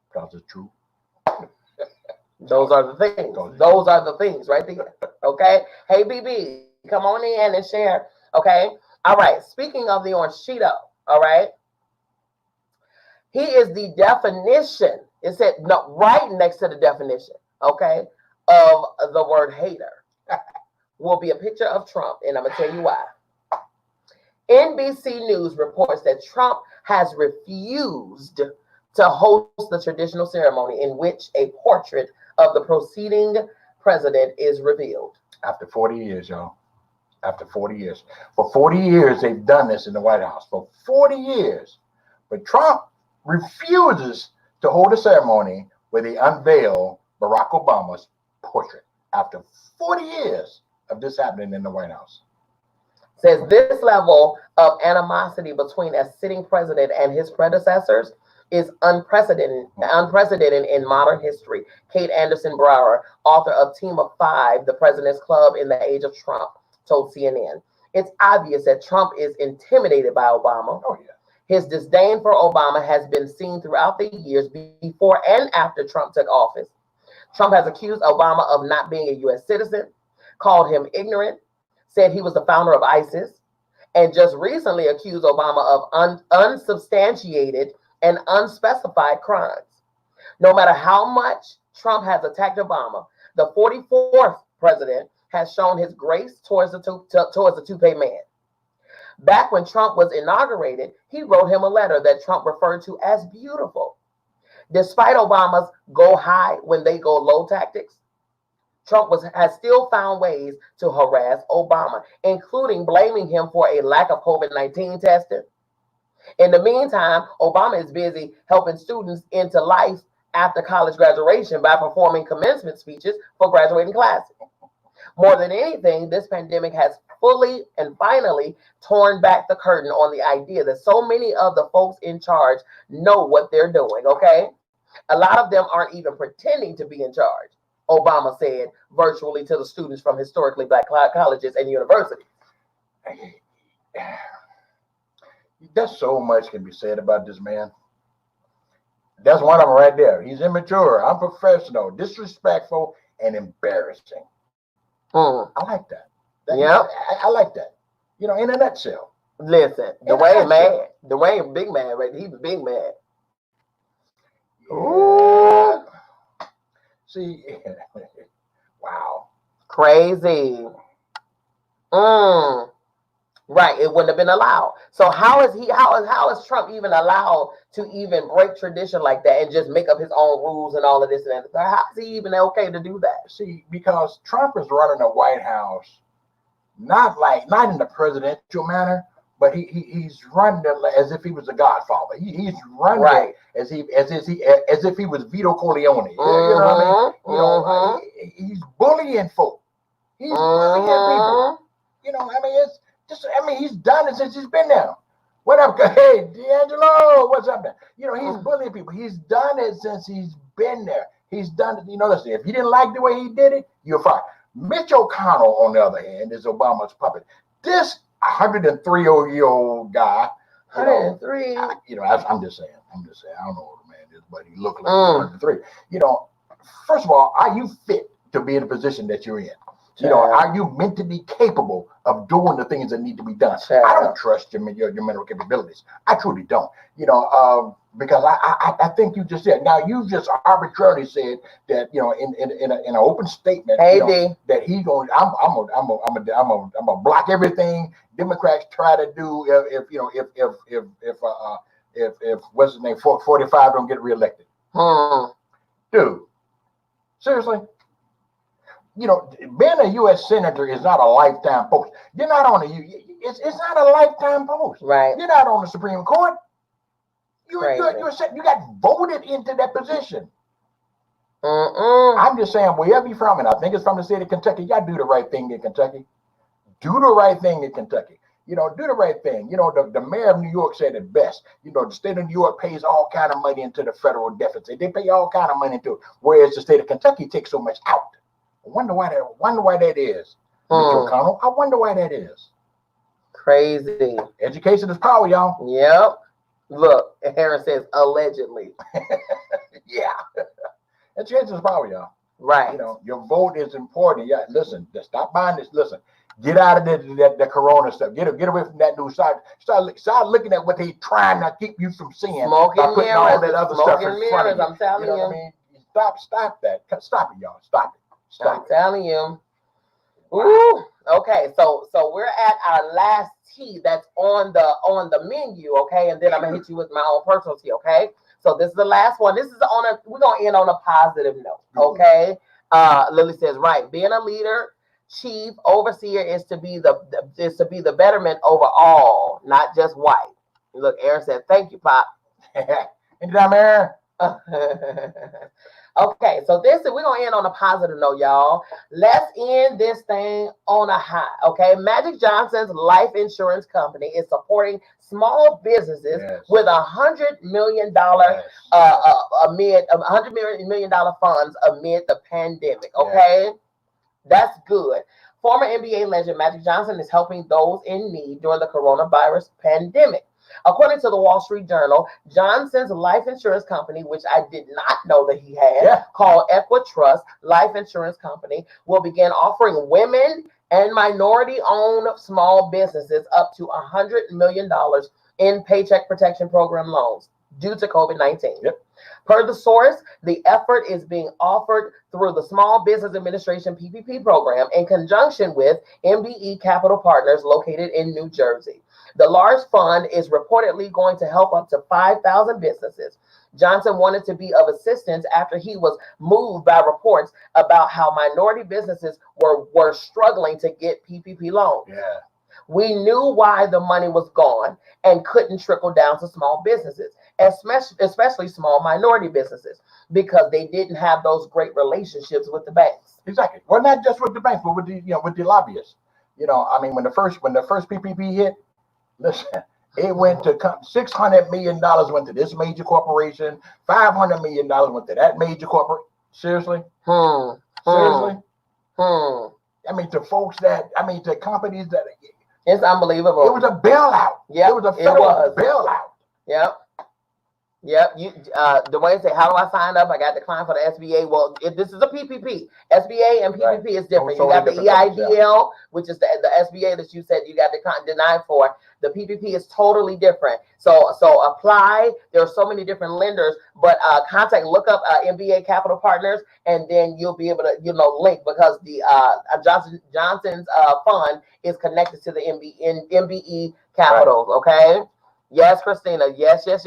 [SPEAKER 2] Because it's true.
[SPEAKER 1] Those are the things. Those are the things right there. Okay. Hey, BB, come on in and share. Okay. All right. Speaking of the orange Cheeto, all right. He is the definition. It said no, right next to the definition, okay, of the word hater will be a picture of Trump, and I'm gonna tell you why. NBC News reports that Trump has refused to host the traditional ceremony in which a portrait of the proceeding president is revealed.
[SPEAKER 2] After 40 years, y'all. After 40 years. For 40 years, they've done this in the White House. For 40 years. But Trump refuses to hold a ceremony where they unveil Barack Obama's portrait after 40 years of this happening in the White House.
[SPEAKER 1] Says this level of animosity between a sitting president and his predecessors is unprecedented in modern history. Kate Anderson Brower, author of Team of Five, The President's Club in the Age of Trump, told CNN. It's obvious that Trump is intimidated by Obama.
[SPEAKER 2] Oh, yeah.
[SPEAKER 1] His disdain for Obama has been seen throughout the years before and after Trump took office. Trump has accused Obama of not being a U.S. citizen, called him ignorant, said he was the founder of ISIS, and just recently accused Obama of unsubstantiated and unspecified crimes. No matter how much Trump has attacked Obama, the 44th president has shown his grace towards the toupee man. Back when Trump was inaugurated, he wrote him a letter that Trump referred to as beautiful. Despite Obama's go high when they go low tactics, Trump has still found ways to harass Obama, including blaming him for a lack of COVID-19 testing. In the meantime, Obama is busy helping students into life after college graduation by performing commencement speeches for graduating classes. More than anything, this pandemic has fully and finally torn back the curtain on the idea that so many of the folks in charge know what they're doing, okay? A lot of them aren't even pretending to be in charge, Obama said virtually to the students from historically black colleges and universities.
[SPEAKER 2] There's so much can be said about this man. That's one of them right there. He's immature, unprofessional, disrespectful, and embarrassing. I like that.
[SPEAKER 1] Yeah,
[SPEAKER 2] I like that. You know, in a nutshell.
[SPEAKER 1] Listen, Dwayne mad. Dwayne big mad, right? He was big mad. Ooh.
[SPEAKER 2] See, wow.
[SPEAKER 1] Crazy. Right, it wouldn't have been allowed. So how is Trump even allowed to even break tradition like that and just make up his own rules and all of this and that? How is he even okay to do that?
[SPEAKER 2] See, because Trump is running the White House, not in the presidential manner, but he's running it as if he was a godfather. He's running it as if he was Vito Corleone. You know what I mean? He's bullying folk. He's bullying people. You know, I mean, he's done it since he's been there. What up? Hey, D'Angelo, what's up there? You know, he's bullying people. He's done it since he's been there. He's done it. You know, listen, if you didn't like the way he did it, you're fine. Mitch McConnell, on the other hand, is Obama's puppet. This 103-year-old guy,
[SPEAKER 1] 103.
[SPEAKER 2] I'm just saying. I don't know what the man is, but he looked like 103. You know, first of all, are you fit to be in the position that you're in? You know, are you mentally capable of doing the things that need to be done? I don't trust your mental capabilities. I truly don't. You know, because I think you just said. Now you just arbitrarily said that, you know, in an open statement, that he's going. I'm gonna block everything Democrats try to do if what's his name 45 don't get reelected. Dude, seriously. You know, being a U.S. senator is not a lifetime post. You're not on it's not a lifetime post.
[SPEAKER 1] Right.
[SPEAKER 2] You're not on the Supreme Court. You got voted into that position. I'm just saying, wherever you're from, and I think it's from the state of Kentucky, you got to do the right thing in Kentucky. Do the right thing in Kentucky. You know, do the right thing. You know, the mayor of New York said it best. You know, the state of New York pays all kind of money into the federal deficit. They pay all kind of money into it, whereas the state of Kentucky takes so much out. I wonder why that is. Mitch McConnell, I wonder why that is.
[SPEAKER 1] Crazy.
[SPEAKER 2] Education is power, y'all.
[SPEAKER 1] Yep. Look, Harris says allegedly.
[SPEAKER 2] Yeah. Education is power, y'all.
[SPEAKER 1] Right.
[SPEAKER 2] You know, your vote is important. Yeah, listen, just stop buying this. Listen, get out of the corona stuff. Get away from that news. Start looking at what they trying to keep you from seeing.
[SPEAKER 1] Smoking mirrors,
[SPEAKER 2] all that other stuff in front of you.
[SPEAKER 1] I'm telling you.
[SPEAKER 2] Know what I mean? Stop that. Stop it, y'all. Stop it.
[SPEAKER 1] I'm telling you. Ooh. Okay, so we're at our last tea that's on the menu, okay? And then I'm gonna hit you with my own personal tea, okay? So this is the last one. This is we're gonna end on a positive note, okay? Lily says, right, being a leader, chief, overseer is to be the betterment over all, not just white. Look, Aaron said, thank you, Pop.
[SPEAKER 2] Anytime, Aaron.
[SPEAKER 1] Okay, so we're gonna end on a positive note, y'all. Let's end this thing on a high. Okay, Magic Johnson's life insurance company is supporting small businesses with $100 million amid $100 million funds amid the pandemic. Okay, that's good. Former NBA legend Magic Johnson is helping those in need during the coronavirus pandemic. According to the Wall Street Journal, Johnson's life insurance company, which I did not know that he had, called Equitrust Life Insurance Company, will begin offering women and minority-owned small businesses up to $100 million in Paycheck Protection Program loans due to COVID-19. Per the source, the effort is being offered through the Small Business Administration PPP program in conjunction with MBE Capital Partners located in New Jersey. The large fund is reportedly going to help up to 5,000 businesses. Johnson wanted to be of assistance after he was moved by reports about how minority businesses were struggling to get PPP loans. We knew why the money was gone and couldn't trickle down to small businesses, especially small minority businesses, because they didn't have those great relationships with the banks.
[SPEAKER 2] Exactly. Well, not just with the banks, but with the lobbyists. You know, I mean, when the first PPP hit, listen, it went to $600 million went to this major corporation, $500 million went to that major corporation. Seriously? Seriously? I mean, to companies that.
[SPEAKER 1] It's unbelievable.
[SPEAKER 2] It was a bailout.
[SPEAKER 1] Yeah,
[SPEAKER 2] it was a federal bailout.
[SPEAKER 1] Yep. You Dwayne said, how do I sign up? I got declined for the SBA. Well, this is a PPP. SBA and PPP is different. You got the EIDL, which is the SBA that you said you got denied for. The PPP is totally different. So apply. There are so many different lenders, but look up MBA Capital Partners, and then you'll be able to link, because the Johnson's fund is connected to the MBE Capital. Okay. Yes, Christina. Yes.
[SPEAKER 2] And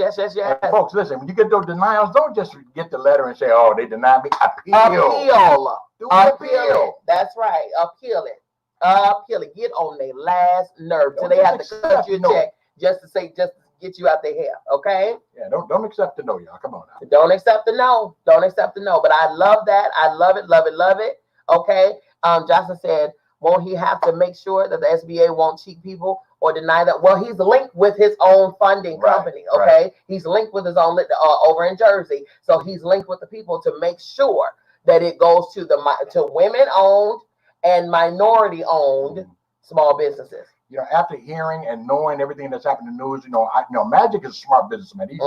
[SPEAKER 2] folks, listen, when you get those denials, don't just get the letter and say, oh, they denied me.
[SPEAKER 1] Appeal it. That's right. Appeal it. Get on their last nerve till they have to cut you a check just to get you out their hair. Okay?
[SPEAKER 2] Yeah, don't accept the no, y'all. Come on now.
[SPEAKER 1] Don't accept the no. But I love that. I love it. Okay. Jocelyn said, won't he have to make sure that the SBA won't cheat people or deny that? Well, he's linked with his own funding company, okay? He's linked with his own over in Jersey. So he's linked with the people to make sure that it goes to women-owned and minority-owned small businesses.
[SPEAKER 2] You know, after hearing and knowing everything that's happened in the news, Magic is a smart businessman. He's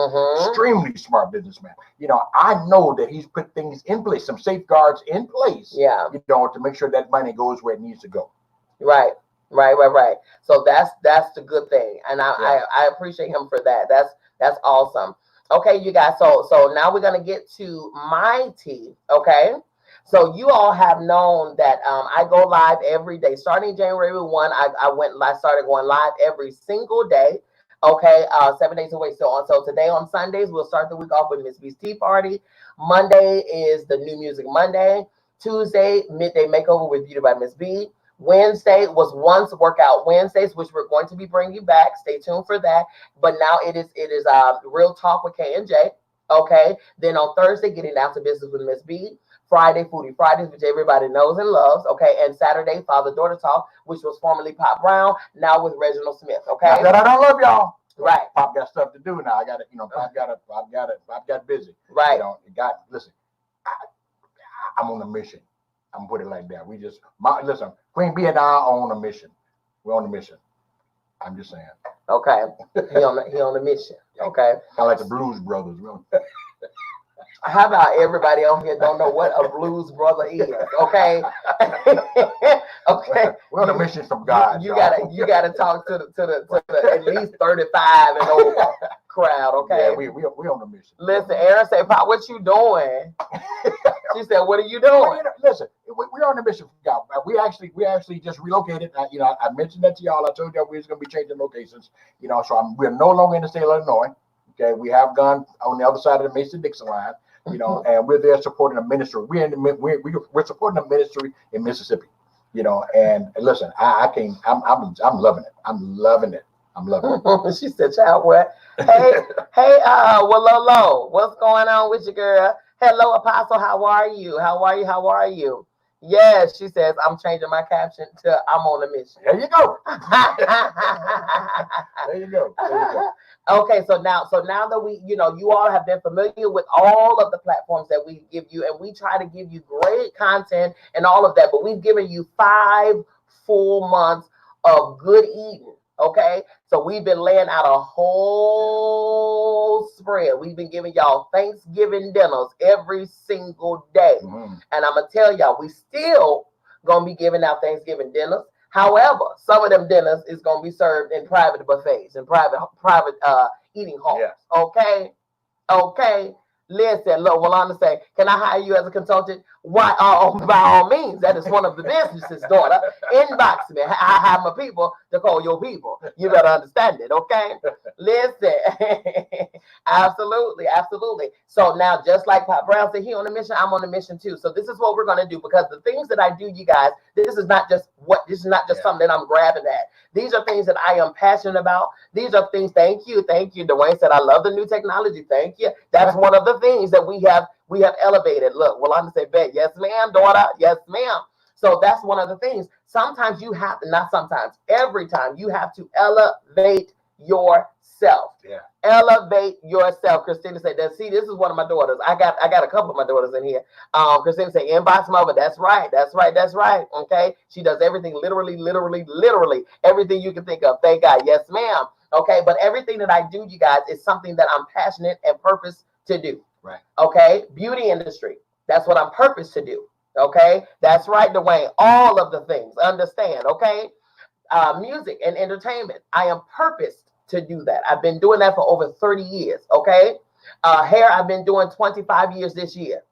[SPEAKER 2] extremely smart businessman. You know, I know that he's put things in place, some safeguards in place. Yeah. To make sure that money goes where it needs to go.
[SPEAKER 1] Right. So that's the good thing, and I appreciate him for that. That's awesome. Okay, you guys. So now we're gonna get to my tea. Okay. So you all have known that I go live every day. Starting January 1, I started going live every single day. Okay, 7 days a week. So today on Sundays, we'll start the week off with Miss Bee's Tea Party. Monday is the New Music Monday. Tuesday, Midday Makeover with Beauty by Miss B. Wednesday was Once Workout Wednesdays, which we're going to be bringing you back. Stay tuned for that. But now it is Real Talk with K and J. Okay. Then on Thursday, Getting Down to Business with Miss B. Friday, Foodie Fridays, which everybody knows and loves. Okay. And Saturday, Father-Daughter Talk, which was formerly Pop Brown, now with Reginald Smith. Okay.
[SPEAKER 2] Not that I don't love y'all.
[SPEAKER 1] Right.
[SPEAKER 2] Pop got stuff to do now. I got it. Pop got busy.
[SPEAKER 1] Right.
[SPEAKER 2] Listen, I'm on a mission. I'm gonna put it like that. Listen, Queen Bee and I are on a mission. We're on a mission. I'm just saying.
[SPEAKER 1] Okay. He on a mission. Okay.
[SPEAKER 2] Kind of like the Blues Brothers.
[SPEAKER 1] How about everybody on here don't know what a blues brother is? Okay, okay.
[SPEAKER 2] We're on a mission from God.
[SPEAKER 1] You gotta talk to the at least 35 and over crowd. Okay,
[SPEAKER 2] yeah, we on a mission.
[SPEAKER 1] Listen, Aaron say, "Pop, what you doing?" She said, "What are you doing?"
[SPEAKER 2] Well, listen, we're on a mission from God. We actually just relocated. I mentioned that to y'all. I told y'all we was gonna be changing locations. So we're no longer in the state of Illinois. Okay, we have gone on the other side of the Mason-Dixon line. And we're there supporting a ministry. We're supporting a ministry in Mississippi. And listen, I'm loving it. I'm loving it.
[SPEAKER 1] She said, "Child, what? Hey, Lolo, what's going on with you, girl? Hello, Apostle. How are you? How are you? Yes," she says, "I'm changing my caption to I'm on a mission."
[SPEAKER 2] There you go. There you go.
[SPEAKER 1] Okay, so now that we, you all have been familiar with all of the platforms that we give you, and we try to give you great content and all of that, but we've given you 5 full months of good eating. Okay, so we've been laying out a whole spread. We've been giving y'all Thanksgiving dinners every single day. And I'm gonna tell y'all, we still gonna be giving out Thanksgiving dinners. However, some of them dinners is gonna be served in private buffets and private eating halls. Yeah. Okay. Listen, look, Walanda say, "Can I hire you as a consultant?" Why? By all means, that is one of the businesses, daughter. Inbox me. I have my people to call your people. You better understand it, okay? Listen, absolutely. So now, just like Pop Brown said, he on a mission, I'm on a mission too. So this is what we're gonna do, because the things that I do, you guys, this is not just something that I'm grabbing at. These are things that I am passionate about. These are things. Thank you. Dwayne said, "I love the new technology." Thank you. That's one of the things that we have elevated. Look, well, I'm gonna say, "Bet, yes, ma'am, daughter, yes, ma'am." So that's one of the things. Sometimes you have to, not sometimes, every time you have to elevate yourself. Yeah. Elevate yourself. Christina said that. See, this is one of my daughters. I got a couple of my daughters in here. Christina said, "Inbox mother." That's right. Okay. She does everything literally everything you can think of. Thank God. Yes, ma'am. Okay. But everything that I do, you guys, is something that I'm passionate and purpose to do. Right. Okay. Beauty industry. That's what I'm purposed to do. Okay. That's right, Dwayne. All of the things. Understand. Okay. Music and entertainment. I am purposed to do that. I've been doing that for over 30 years. Okay. Hair, I've been doing 25 years this year.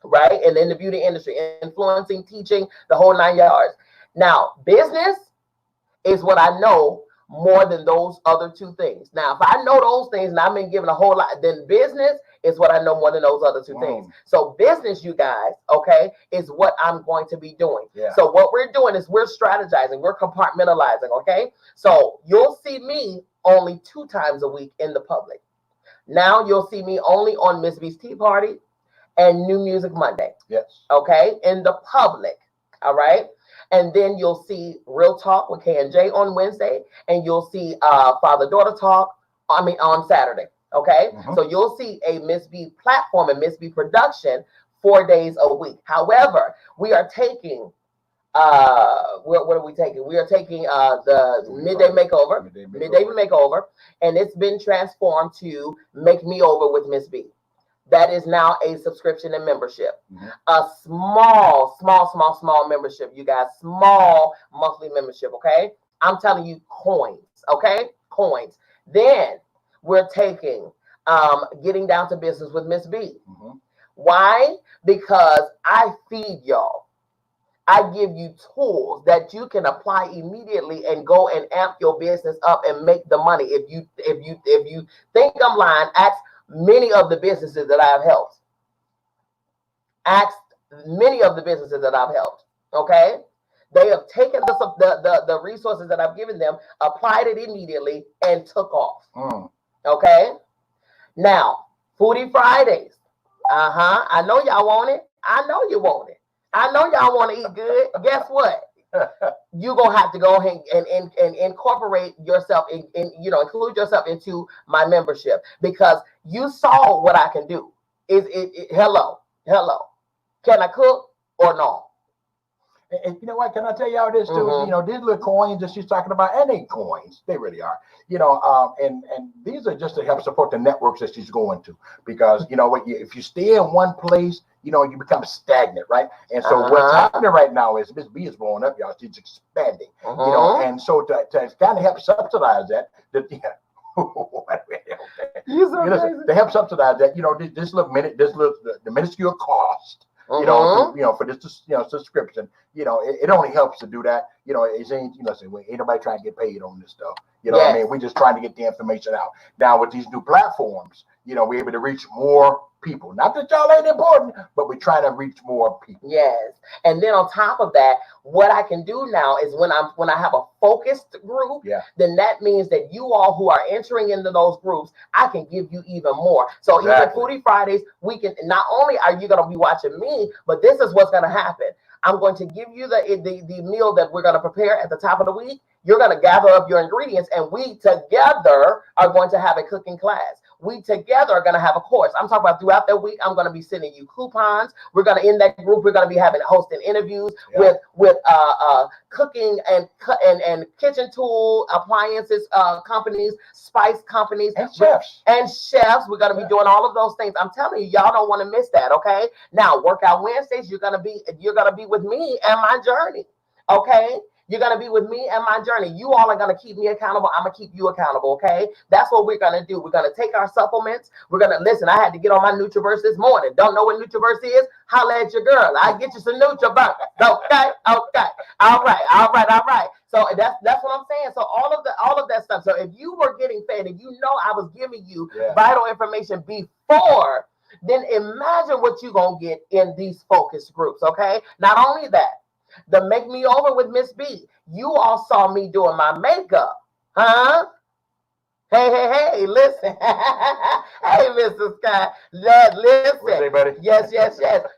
[SPEAKER 1] Right. And in the beauty industry, influencing, teaching, the whole 9 yards. Now, business is what I know more than those other 2 things. Now, if I know those things and I've been given a whole lot, then business is what I know more than those other 2 things. So business, you guys, okay, is what I'm going to be doing. Yeah. So what we're doing is we're strategizing, we're compartmentalizing, okay? So you'll see me only 2 times a week in the public. Now you'll see me only on Miss B's Tea Party and New Music Monday. Yes. Okay, in the public, all right? And then you'll see Real Talk with K&J on Wednesday, and you'll see Father-Daughter Talk, on Saturday, okay? So you'll see a Miss B platform and Miss B production 4 days a week. However, we are taking, what are we taking? We are taking the Midday Makeover, and it's been transformed to Make Me Over with Miss B. That is now a subscription and membership. A small membership, you guys. Small monthly membership, okay? I'm telling you, coins, okay? Coins. Then we're taking Getting Down to Business with Miss B. Why? Because I feed y'all. I give you tools that you can apply immediately and go and amp your business up and make the money. If you think I'm lying, ask many of the businesses that I've helped. Okay? They have taken the resources that I've given them, applied it immediately, and took off. Okay? Now, Foodie Fridays. I know y'all want it. I know you want it. I know y'all want to eat good. Guess what? You're going to have to go ahead and incorporate yourself, include yourself into my membership, because you saw what I can do. Hello. Can I cook or no?
[SPEAKER 2] And you know what? Can I tell y'all this too? You know, these little coins that she's talking about, and they coins, they really are. You know, and these are just to help support the networks that she's going to, because you know what? If you stay in one place, you know, you become stagnant, right? And so what's happening right now is Ms. B is blowing up, y'all. She's expanding, you know, and so to kind of help subsidize that, to help subsidize that, you know, this little the minuscule cost, you know, for this, you know, subscription, you know, it only helps to do that. You know, it ain't, you know, say, well, ain't nobody trying to get paid on this stuff. You know what I mean? We're just trying to get the information out. Now with these new platforms, you know, we're able to reach more people. Not that y'all ain't important, but we're trying to reach more people.
[SPEAKER 1] Yes. And then on top of that, what I can do now is when I have a focused group, then that means that you all who are entering into those groups, I can give you even more. So even Foodie Fridays, we can, not only are you going to be watching me, but this is what's going to happen. I'm going to give you the meal that we're going to prepare at the top of the week. You're going to gather up your ingredients, and we together are going to have a cooking class. We together are going to have a course. I'm talking about throughout the week, I'm going to be sending you coupons. We're going to, in that group, we're going to be hosting interviews with cooking and kitchen tool appliances companies, spice companies,
[SPEAKER 2] and chefs.
[SPEAKER 1] We're going to be doing all of those things. I'm telling you, y'all don't want to miss that. Okay. Now, Workout Wednesdays, you're going to be with me and my journey. Okay. You're going to be with me and my journey. You all are going to keep me accountable. I'm going to keep you accountable, okay? That's what we're going to do. We're going to take our supplements. We're going to listen. I had to get on my Nutriverse this morning. Don't know what Nutriverse is? Holla at your girl. I get you some Nutriverse. Okay? Okay. All right. So that's what I'm saying. So all of that stuff. So if you were getting fed and you know I was giving you vital information before, then imagine what you're going to get in these focus groups, okay? Not only that, the Make Me Over with Miss B. You all saw me doing my makeup. Huh? Hey, listen. Hey, Mr. Scott. Listen.
[SPEAKER 2] What's up, buddy?
[SPEAKER 1] Yes.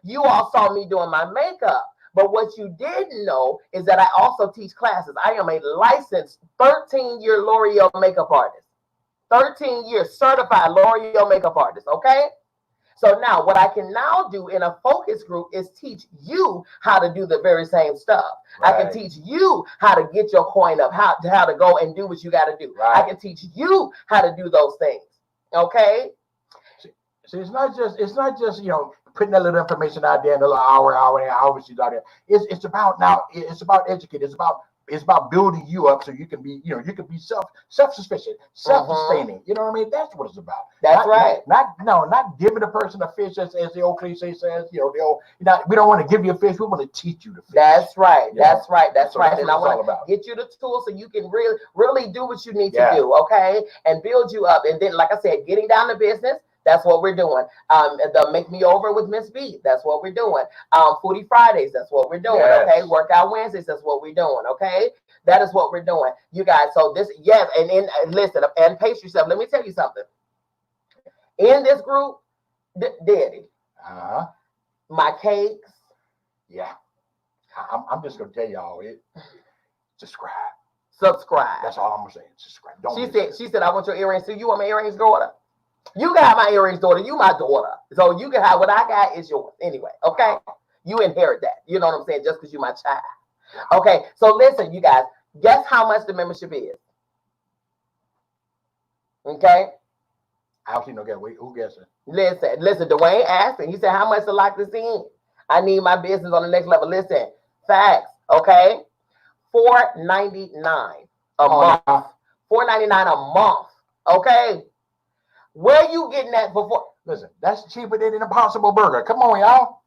[SPEAKER 1] You all saw me doing my makeup. But what you didn't know is that I also teach classes. I am a licensed 13-year L'Oreal makeup artist. 13 years certified L'Oreal makeup artist, okay? So now what I can now do in a focus group is teach you how to do the very same stuff. Right. I can teach you how to get your coin up, how to go and do what you got to do. Right. I can teach you how to do those things. Okay.
[SPEAKER 2] See, it's not just, you know, putting that little information out there in a little hour she's out there. It's about educating. It's about building you up so you can be, you know, self-sufficient, self-sustaining. You know what I mean? That's what it's about.
[SPEAKER 1] That's right.
[SPEAKER 2] Not giving a person a fish as the old cliche says. You know, we don't want to give you a fish. We want to teach you to fish.
[SPEAKER 1] That's right. That's right.
[SPEAKER 2] That's
[SPEAKER 1] and I want to get you the tools so you can really do what you need to do. Okay, and build you up. And then, like I said, getting down to business. That's what we're doing. The Make Me Over with Miss B. That's what we're doing. Foodie Fridays. That's what we're doing. Yes. Okay. Workout Wednesdays. That's what we're doing. Okay. That is what we're doing. You guys. So this, yes. And listen, and pace yourself. Let me tell you something. In this group, Daddy. My cakes.
[SPEAKER 2] Yeah. I'm just gonna tell y'all it. Subscribe. That's all I'm gonna say. Subscribe.
[SPEAKER 1] She said, I want your earrings too. You want my earrings, daughter? You got my earrings, daughter. You my daughter. So you can have what I got is yours. Anyway, okay? You inherit that. You know what I'm saying? Just because you're my child. Okay, so listen, you guys. Guess how much the membership is? Okay?
[SPEAKER 2] I don't see no guess. Wait, who guessing?
[SPEAKER 1] Listen, Dwayne asked and he said, how much to lock this in? I need my business on the next level. Listen, facts, okay? $4.99 a month. $4.99 a month, okay? Where you getting that before?
[SPEAKER 2] Listen, that's cheaper than an Impossible Burger. Come on, y'all.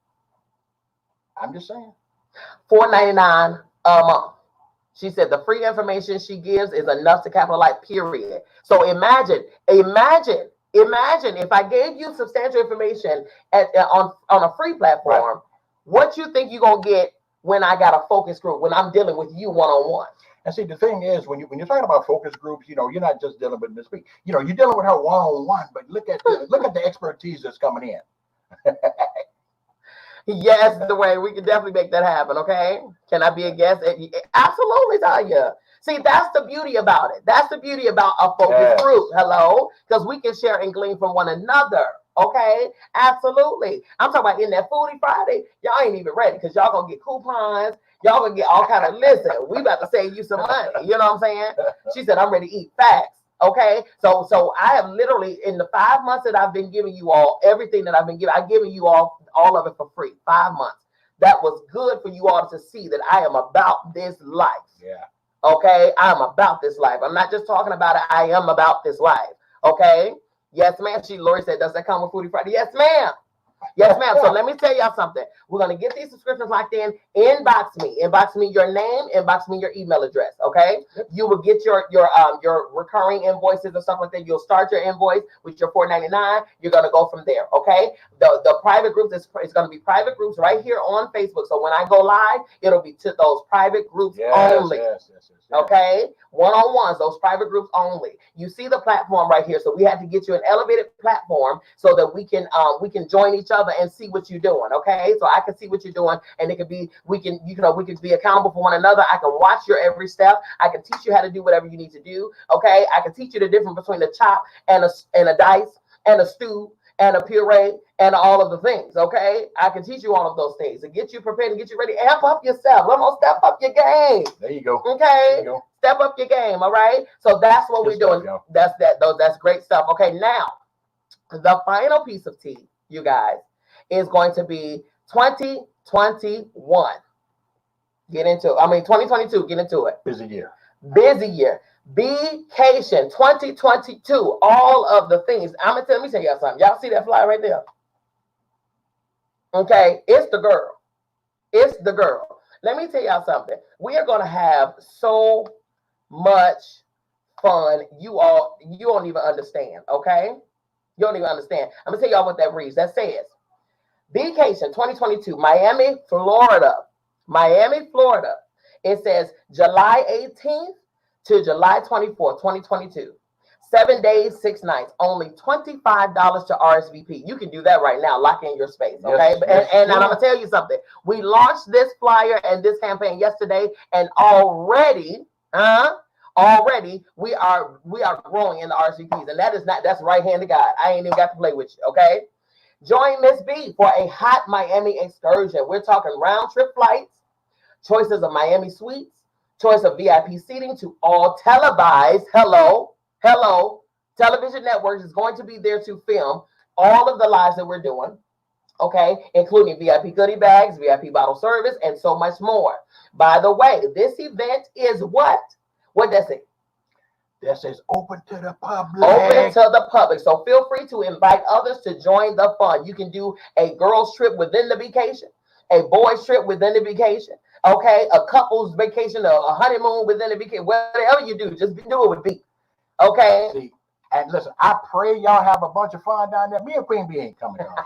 [SPEAKER 2] I'm just saying.
[SPEAKER 1] $4.99 a month. She said the free information she gives is enough to capitalize, period. So imagine if I gave you substantial information on a free platform, what you think you're going to get when I got a focus group, when I'm dealing with you one-on-one?
[SPEAKER 2] And see, the thing is, when you're talking about focus groups, you know, you're not just dealing with Miss B. You know, you're dealing with her one-on-one, but look at the expertise that's coming in.
[SPEAKER 1] Yes, the way we can definitely make that happen. Okay, can I be a guest? Absolutely, Tanya. See, that's the beauty about it. That's the beauty about a focus group. Hello, because we can share and glean from one another. Okay, absolutely. I'm talking about in that Foodie Friday, y'all ain't even ready because y'all gonna get coupons. Y'all gonna get all kind of, listen, we about to save you some money. You know what I'm saying? She said, I'm ready to eat facts. Okay. So I have literally, in the 5 months that I've been giving you all, everything that I've been giving, I've given you all of it for free. 5 months. That was good for you all to see that I am about this life.
[SPEAKER 2] Yeah.
[SPEAKER 1] Okay. I'm about this life. I'm not just talking about it. I am about this life. Okay. Yes, ma'am. Lori said, does that come with Foodie Friday? Yes, ma'am. Yes, ma'am. So let me tell y'all something. We're going to get these subscriptions locked in. Inbox me your name, inbox me your email address. Okay. You will get your recurring invoices and stuff like that. You'll start your invoice with your $4.99. You're going to go from there. Okay. The private groups is going to be private groups right here on Facebook. So when I go live, it'll be to those private groups only. Yes. Okay. One-on-ones, those private groups only. You see the platform right here. So we had to get you an elevated platform so that we can join each other and see what you're doing. Okay. So I can see what you're doing, and it could be, we can be accountable for one another. I can watch your every step. I can teach you how to do whatever you need to do. Okay. I can teach you the difference between a chop and a dice and a stew and a puree and all of the things. Okay. I can teach you all of those things and get you prepared and get you ready. Amp up yourself. Come on, step up your game.
[SPEAKER 2] There you go.
[SPEAKER 1] Okay.
[SPEAKER 2] There you go.
[SPEAKER 1] Step up your game. All right. So that's what we're doing. That's great stuff. Okay. Now, the final piece of tea, you guys, is going to be 2021. 2022. Get into it.
[SPEAKER 2] Busy year.
[SPEAKER 1] Vacation 2022. All of the things. Let me tell y'all something. Y'all see that fly right there? Okay. It's the girl. Let me tell y'all something. We are going to have so much fun. You don't even understand. Okay. You don't even understand. I'm going to tell y'all what that reads. That says Vacation 2022, Miami, Florida. It says July 18th to July 24th, 2022. 7 days, 6 nights, only $25 to RSVP. You can do that right now. Lock in your space, okay? And I'm gonna tell you something. We launched this flyer and this campaign yesterday, and already we are growing in the RSVPs, and that's right hand to God. I ain't even got to play with you, okay? Join Mz Bee for a hot Miami excursion. We're talking round trip flights, choices of Miami suites, choice of VIP seating to all televised. Hello, television networks is going to be there to film all of the lives that we're doing, okay, including VIP goodie bags, VIP bottle service, and so much more. By the way, this event is what? What does it?
[SPEAKER 2] That says open to the public.
[SPEAKER 1] Open to the public. So feel free to invite others to join the fun. You can do a girls' trip within the vacation, a boys' trip within the vacation, okay, a couple's vacation, a honeymoon within the vacation, whatever you do, just do it with B. Okay.
[SPEAKER 2] See, and listen, I pray y'all have a bunch of fun down there. Me and Queen Bee ain't coming on.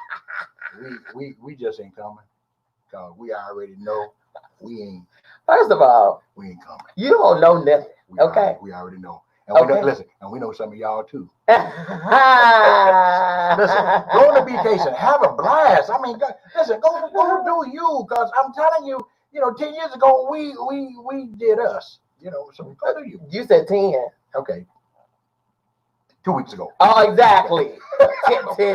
[SPEAKER 2] we just ain't coming. Cause we already know we ain't.
[SPEAKER 1] First of all,
[SPEAKER 2] we ain't coming.
[SPEAKER 1] You don't know nothing.
[SPEAKER 2] We already know. And we know, listen, and we know some of y'all too. Listen, go on a vacation, have a blast. I mean, listen, go do you, because I'm telling you, 10 years ago we did us, so go do you.
[SPEAKER 1] You said 10.
[SPEAKER 2] Okay. 2 weeks ago.
[SPEAKER 1] Oh, exactly. 10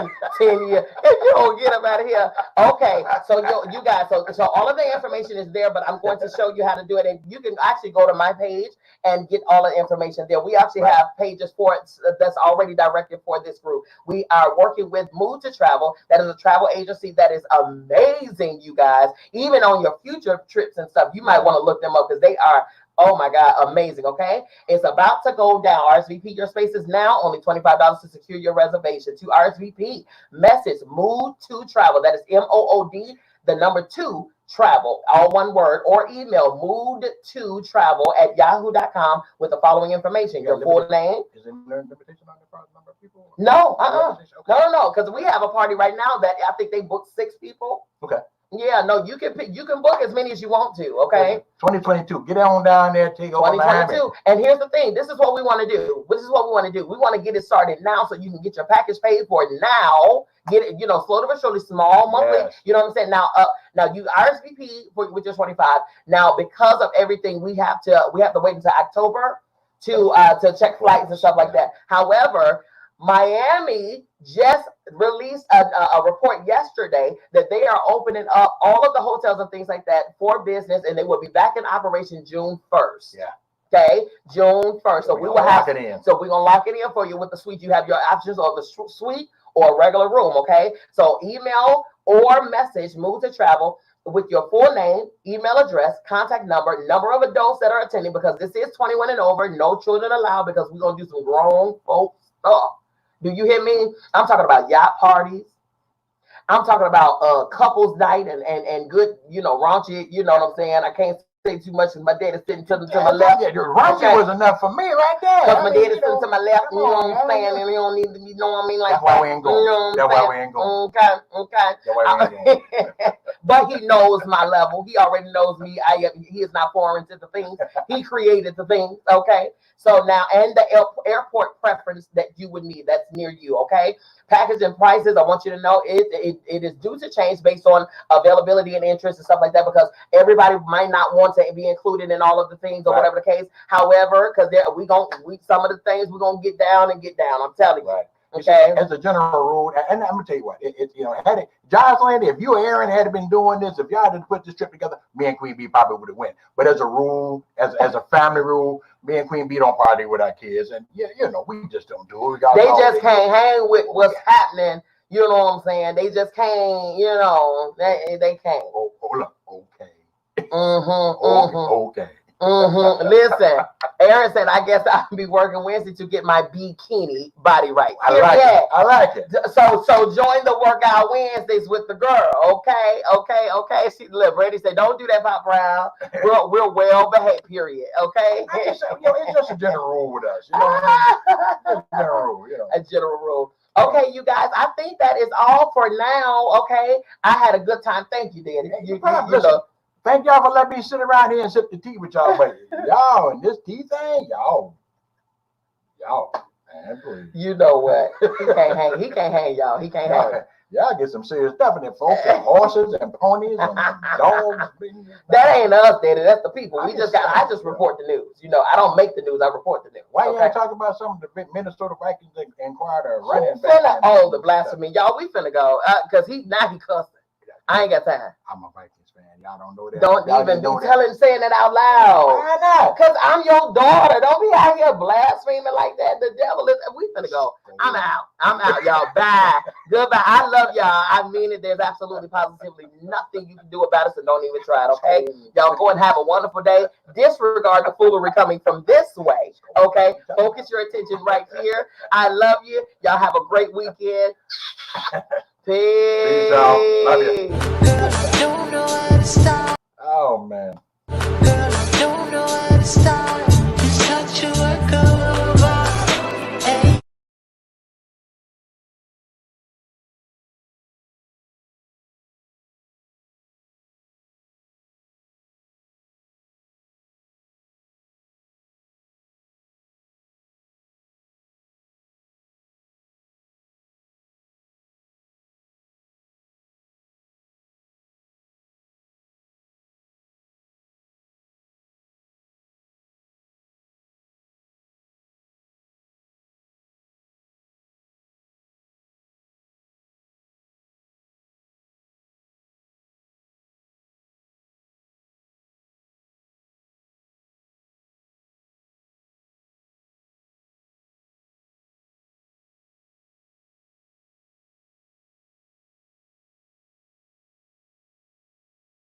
[SPEAKER 1] years. You don't get up out of here. Okay, so you guys, so all of the information is there, but I'm going to show you how to do it. And you can actually go to my page and get all the information there. We actually have pages for it that's already directed for this group. We are working with Mood to Travel. That is a travel agency that is amazing, you guys. Even on your future trips and stuff, you might want to look them up because they are, oh my God, amazing, okay? It's about to go down. RSVP your spaces now, only $25 to secure your reservation. To RSVP, message Mood to Travel. That is MOOD, the number 2, travel, all one word, or email mood2travel@yahoo.com with the following information. Your full name.
[SPEAKER 2] Is there limitation on the number of people?
[SPEAKER 1] No, no, because we have a party right now that I think they booked 6 people.
[SPEAKER 2] Okay.
[SPEAKER 1] Yeah, no, you can book as many as you want to, okay?
[SPEAKER 2] 2022, get on down there, take over
[SPEAKER 1] 2022. And here's the thing, this is what we want to do. We want to get it started now so you can get your package paid for now. Get it, slowly but surely, small monthly. Yes. You know what I'm saying? Now you RSVP with your 25. Now, because of everything, we have to wait until October to check flights and stuff like that. However, Miami just released a report yesterday that they are opening up all of the hotels and things like that for business, and they will be back in operation June 1st.
[SPEAKER 2] Yeah.
[SPEAKER 1] Okay, June 1st. So we will have
[SPEAKER 2] it in.
[SPEAKER 1] So we're gonna lock it in for you with the suite. You have your options of the suite or a regular room. Okay. So email or message Move to Travel with your full name, email address, contact number, number of adults that are attending, because this is 21 and over, no children allowed, because we're gonna do some grown folks stuff. Do you hear me? I'm talking about yacht parties. I'm talking about couples night and good, raunchy, you know what I'm saying? I can't say too much because my daddy's sitting to my left.
[SPEAKER 2] Yeah, raunchy was enough for me right there.
[SPEAKER 1] Because my daddy's sitting to my left, you know what I'm saying? And you don't need to, you know what I mean? Like,
[SPEAKER 2] that's why we ain't going.
[SPEAKER 1] You know
[SPEAKER 2] that's why we ain't going.
[SPEAKER 1] Okay.
[SPEAKER 2] That's why we ain't going.
[SPEAKER 1] But he knows my level. He already knows me. He is not foreign to the things. He created the things, okay? So now, and the airport preference that you would need, that's near you, okay? Package and prices, I want you to know it is due to change based on availability and interest and stuff like that, because everybody might not want to be included in all of the things or whatever the case. However, because some of the things we're gonna get down. I'm telling you.
[SPEAKER 2] Right.
[SPEAKER 1] Okay.
[SPEAKER 2] As a general rule, and I'm gonna tell you what, Jocelyn, if you and Aaron had been doing this, if y'all had put this trip together, me and Queen Bee probably would have went. But as a rule, as a family rule, me and Queen Bee don't party with our kids, and we just don't do it.
[SPEAKER 1] They just can't hang with what's happening. You know what I'm saying? They just can't. They can't.
[SPEAKER 2] Oh, look, okay. Okay.
[SPEAKER 1] Listen, Aaron said, I guess I'll be working Wednesday to get my bikini body right.
[SPEAKER 2] I like it.
[SPEAKER 1] So join the workout Wednesdays with the girl. Okay. Brandy said, don't do that, Pop Brown. We're well behaved, period. Okay.
[SPEAKER 2] It's just a general rule with us. You know,
[SPEAKER 1] a general rule. Okay, you guys, I think that is all for now. Okay. I had a good time. Thank you, Daddy.
[SPEAKER 2] Thank y'all for letting me sit around here and sip the tea with y'all, but y'all and this tea thing, y'all, man, please.
[SPEAKER 1] You know what? He can't hang, y'all. He can't hang.
[SPEAKER 2] Y'all get some serious stuff in there, folks. And horses and ponies and dogs.
[SPEAKER 1] That ain't us, Daddy. That's the people. I just report the news. I don't make the news. I report the news.
[SPEAKER 2] Why you ain't talking about some of the Minnesota Vikings inquired a running
[SPEAKER 1] back? The blasphemy, y'all. We finna go because he cussing. I ain't got time.
[SPEAKER 2] I'm a Vikings fan. Y'all don't know that.
[SPEAKER 1] Don't even be saying it out loud.
[SPEAKER 2] Why not?
[SPEAKER 1] Because I'm your daughter. Don't be out here blaspheming like that. The devil is. We finna go. I'm out, y'all. Bye. Goodbye. I love y'all. I mean it. There's absolutely positively nothing you can do about it, so don't even try it, okay? Y'all go and have a wonderful day. Disregard the foolery coming from this way, okay? Focus your attention right here. I love you. Y'all have a great weekend. Peace
[SPEAKER 2] out. Love you.
[SPEAKER 3] Girl, I don't know where to start.
[SPEAKER 2] Oh, man.
[SPEAKER 3] Girl, I don't know where to start.